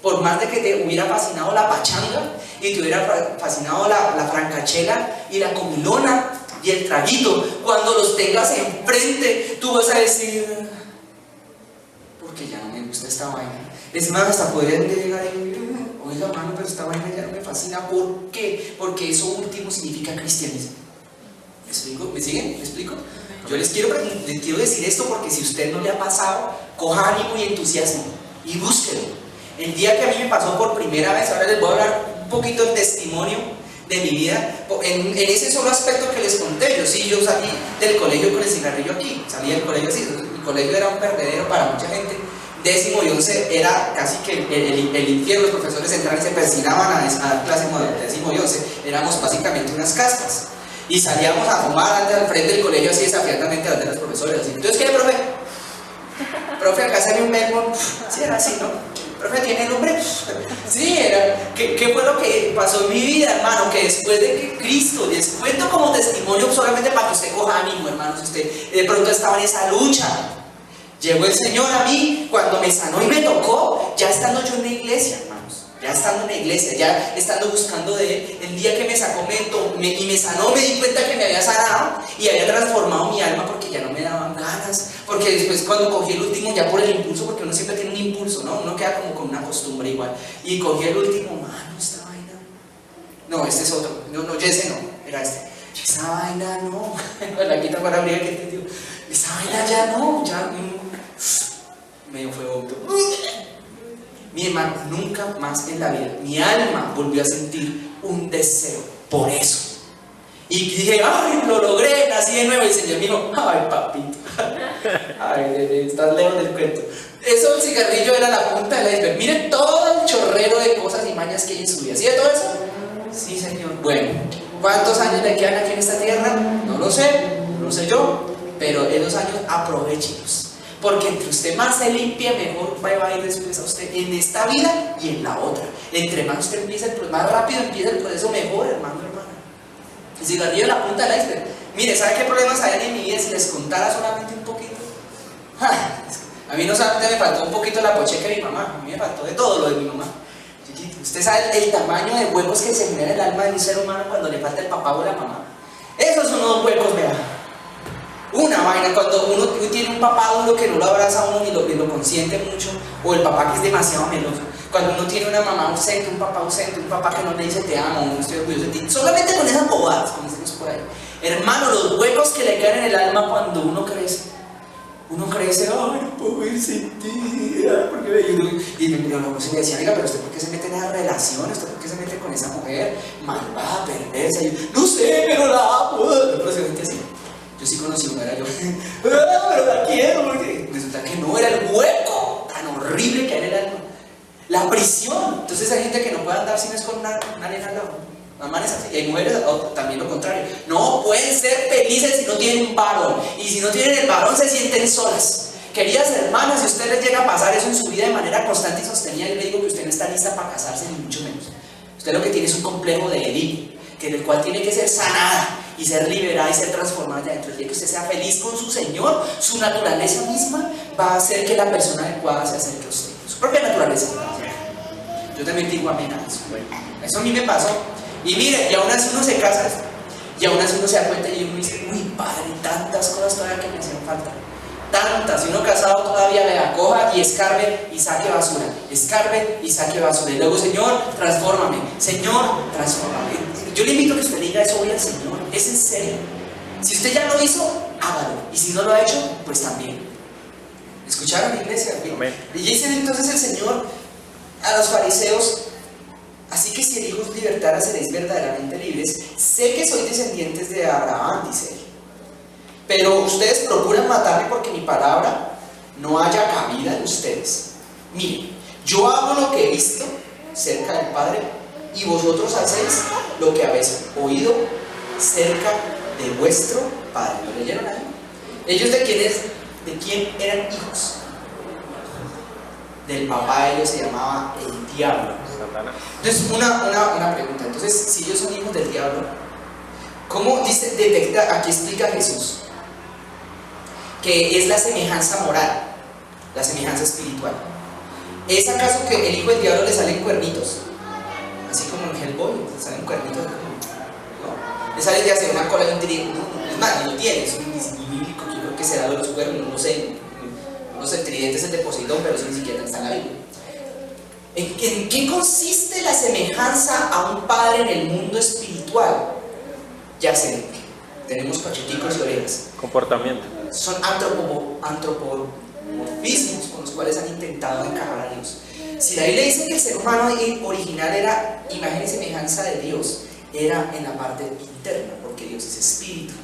por más de que te hubiera fascinado la pachanga y te hubiera fascinado la francachela y la comilona y el traguito, cuando los tengas enfrente tú vas a decir, porque ya no me gusta esta vaina. Es más, hasta podrían llegar y oiga, mano, pero esta vaina ya no me fascina. ¿Por qué? Porque eso último significa cristianismo. ¿Me explico? ¿Me siguen? ¿Me explico? Yo les quiero decir esto porque si a usted no le ha pasado, coja ánimo y entusiasmo y búsquelo. El día que a mí me pasó por primera vez, ahora les voy a hablar un poquito del testimonio de mi vida, en ese solo aspecto que les conté. Yo salí del colegio con el cigarrillo aquí, salí del colegio así. Mi colegio era un perdedero para mucha gente. 10º y 11 era casi que el infierno. Los profesores entraban y se persinaban a dar clases. 10º y 11 éramos básicamente unas castas y salíamos a fumar antes al frente del colegio así desafiantemente a los profesores así. Entonces, ¿qué, profe? Profe, acá sale un verbo. Sí, era así, ¿no? Profe, ¿tiene nombre? Sí, era. ¿Qué fue lo que pasó en mi vida, hermano? Que después de que Cristo, les cuento como testimonio solamente para que usted coja ánimo, hermano, si usted de pronto estaba en esa lucha. Llegó el Señor a mí cuando me sanó y me tocó, ya estando yo en la iglesia, hermanos, ya estando en la iglesia, ya estando buscando de Él. El día que me sacó y me sanó, me di cuenta que me había sanado y había transformado mi alma porque ya no me daban ganas, porque después cuando cogí el último, ya por el impulso, porque uno siempre tiene un impulso, ¿no? Uno queda como con una costumbre igual, y cogí el último, mano, esta vaina, no, este es otro, no, ese no, era este, esa vaina no, la quita para abrir que te digo, esa vaina ya no, medio fue vómito. Mi hermano, nunca más en la vida mi alma volvió a sentir un deseo por eso. Y dije, ay, lo logré, nací de nuevo. Y el Señor me dijo, ay, papito, ay, estás lejos del cuento. Eso, el cigarrillo era la punta del iceberg. Miren todo el chorrero de cosas y mañas que hay en su vida. ¿Sí de todo eso? Sí, Señor. Bueno, ¿cuántos años le quedan aquí en esta tierra? No lo sé, no lo sé yo, pero esos años aprovéchelos. Porque entre usted más se limpie, mejor va a ir después a usted en esta vida y en la otra. Entre más usted empieza más rápido empieza el proceso, mejor, hermano, hermana. El cigarrillo es la punta del iceberg. Mire, ¿sabe qué problemas hay en mi vida si les contara solamente un poquito? A mí no solamente me faltó un poquito la pocheca de mi mamá, a mí me faltó de todo lo de mi mamá. Usted sabe el tamaño de huecos que se genera en el alma de un ser humano cuando le falta el papá o la mamá. Esos son unos huecos, vea. Una vaina, cuando uno tiene un papá duro que no lo abraza a uno ni lo consiente mucho, o el papá que es demasiado meloso, cuando uno tiene una mamá ausente, un papá ausente, un papá que no le dice te amo, no estoy orgulloso de ti, solamente con esas bobadas, como decimos por ahí, hermano, los huecos que le quedan en el alma cuando uno crece, Uno crece, ay, no puedo ir sin ti, y luego se me decía, oiga, pero usted por qué se mete en esa relación, usted por qué se mete con esa mujer malvada, perversa, y yo, no sé, pero la amo, pero se mete así. Yo sí conocí una, era yo, pero la quiero, porque resulta que no, era el hueco tan horrible que hay en el alma, la prisión. Entonces hay gente que no puede andar si no es con una nena al lado. Mamá es así, y hay mujeres también lo contrario. No pueden ser felices si no tienen un varón, y si no tienen el varón se sienten solas. Queridas hermanas, si a usted les llega a pasar eso en su vida de manera constante y sostenida, yo le digo que usted no está lista para casarse, ni mucho menos. Usted lo que tiene es un complejo de Edipo, el cual tiene que ser sanada y ser liberada y ser transformada de adentro. El día que usted sea feliz con su Señor, su naturaleza misma va a hacer que la persona adecuada se acerque a usted. Su propia naturaleza. Yo también digo amén a eso. Eso a mí me pasó. Y mire, y aún así uno se casa, y aún así uno se da cuenta y uno dice, uy padre, tantas cosas todavía que me hacían falta. Tantas, y uno casado todavía le acoja y escarbe y saque basura, escarbe y saque basura. Y luego, Señor, transfórmame, Señor, transfórmame. Yo le invito a que usted le diga eso hoy al Señor, es en serio. Si usted ya lo hizo, hágalo. Y si no lo ha hecho, pues también. ¿Escucharon, iglesia? Amén. Y dice entonces el Señor a los fariseos, así que si el Hijo os libertara, seréis verdaderamente libres. Sé que sois descendientes de Abraham, dice él, pero ustedes procuran matarme porque mi palabra no haya cabida en ustedes. Miren, yo hago lo que he visto cerca del Padre, y vosotros hacéis lo que habéis oído cerca de vuestro Padre. ¿Lo leyeron ahí? ¿Ellos de quién eran hijos? Del papá de ellos se llamaba el diablo. Satanás. Entonces, una pregunta. Entonces, si ellos son hijos del diablo, ¿cómo dice, detecta, aquí explica Jesús, que es la semejanza moral, la semejanza espiritual? ¿Es acaso que el hijo del diablo le salen cuernitos? Así como en Hellboy, le salen cuernitos, ¿no? Le sale de hacer una cola de un tridente, no, es más, ni lo tiene, es un bíblico, yo creo que será de los cuernos, no sé, el tridente es el de Poseidón, pero eso ni siquiera está en la Biblia. ¿En qué consiste la semejanza a un padre en el mundo espiritual? Ya sé, tenemos cacheticos y orejas. Comportamiento. Son antropomorfismos con los cuales han intentado encajar a Dios. Si la Biblia dice que el ser humano original era imagen y semejanza de Dios, era en la parte interna, porque Dios es espíritu.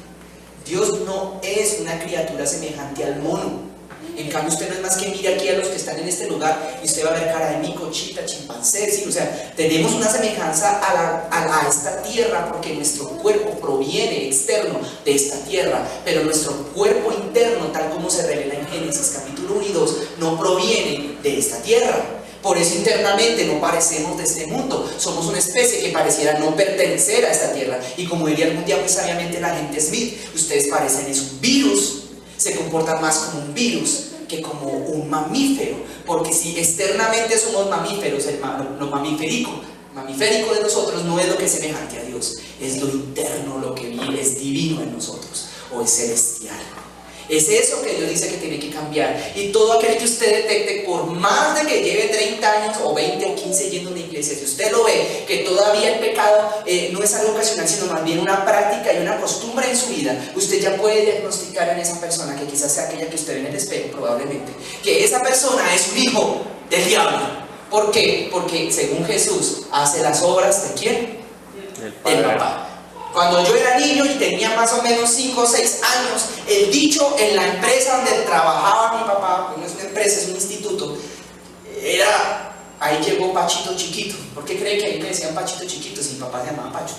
Dios no es una criatura semejante al mono. En cambio, usted no es más que mire aquí a los que están en este lugar y usted va a ver cara de mico, chita, chimpancé, ¿sí? O sea, tenemos una semejanza a esta tierra porque nuestro cuerpo proviene externo de esta tierra, pero nuestro cuerpo interno, tal como se revela en Génesis capítulo 1 y 2, no proviene de esta tierra. Por eso internamente no parecemos de este mundo, somos una especie que pareciera no pertenecer a esta tierra. Y como diría algún día muy sabiamente la gente Smith, ustedes parecen es un virus, se comportan más como un virus que como un mamífero, porque si externamente somos mamíferos, lo mamiférico de nosotros no es lo que es semejante a Dios, es lo interno, lo que es divino en nosotros, o es celestial. Es eso que Dios dice que tiene que cambiar. Y todo aquel que usted detecte, por más de que lleve 30 años o 20 o 15 yendo a una iglesia, si usted lo ve que todavía el pecado no es algo ocasional, sino más bien una práctica y una costumbre en su vida, usted ya puede diagnosticar en esa persona, que quizás sea aquella que usted ve en el espejo probablemente, que esa persona es un hijo del diablo. ¿Por qué? Porque según Jesús hace las obras ¿de quién? Del papá. Cuando yo era niño y tenía más o menos 5 o 6 años, el dicho en la empresa donde trabajaba mi papá, no es una empresa, es un instituto, era, ahí llegó Pachito Chiquito. ¿Por qué cree que ahí me decían Pachito Chiquito si mi papá se llamaba Pacho?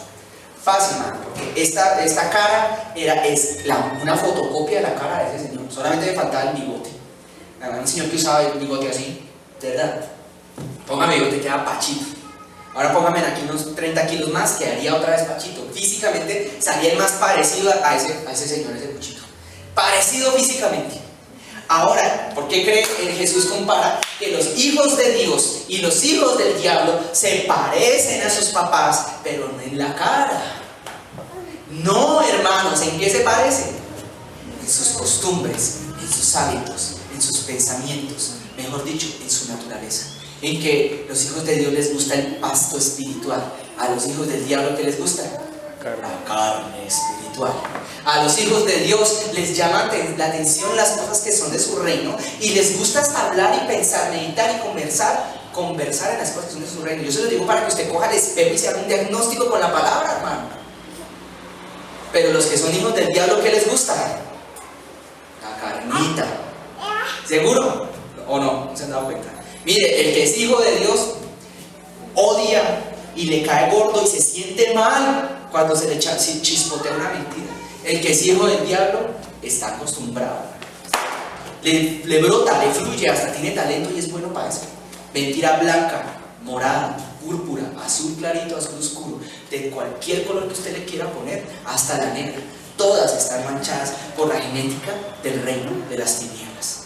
Fácil, mano, porque esta cara es una fotocopia de la cara de ese señor, solamente me faltaba el bigote. Un señor que usaba el bigote así, de verdad. Póngame bigote, queda Pachito. Ahora póngame aquí unos 30 kilos más, quedaría otra vez Pachito. Físicamente salía el más parecido a ese señor, ese Pachito. Parecido físicamente. Ahora, ¿por qué cree que Jesús compara que los hijos de Dios y los hijos del diablo se parecen a sus papás, pero no en la cara? No, hermanos, ¿en qué se parecen? En sus costumbres, en sus hábitos, en sus pensamientos, mejor dicho, en su naturaleza. En que los hijos de Dios les gusta el pasto espiritual, a los hijos del diablo ¿qué les gusta? La carne espiritual. A los hijos de Dios les llama la atención las cosas que son de su reino y les gusta hasta hablar y pensar, meditar y conversar en las cosas que son de su reino. Yo se lo digo para que usted coja el espejo y se haga un diagnóstico con la palabra, hermano. Pero los que son hijos del diablo, ¿qué les gusta? La carnita. ¿Seguro? ¿O no? ¿No se han dado cuenta? Mire, el que es hijo de Dios odia y le cae gordo y se siente mal cuando se le chispotea una mentira. El que es hijo del diablo está acostumbrado. Le brota, le fluye, hasta tiene talento y es bueno para eso. Mentira blanca, morada, púrpura, azul clarito, azul oscuro, de cualquier color que usted le quiera poner, hasta la negra. Todas están manchadas por la genética del reino de las tinieblas.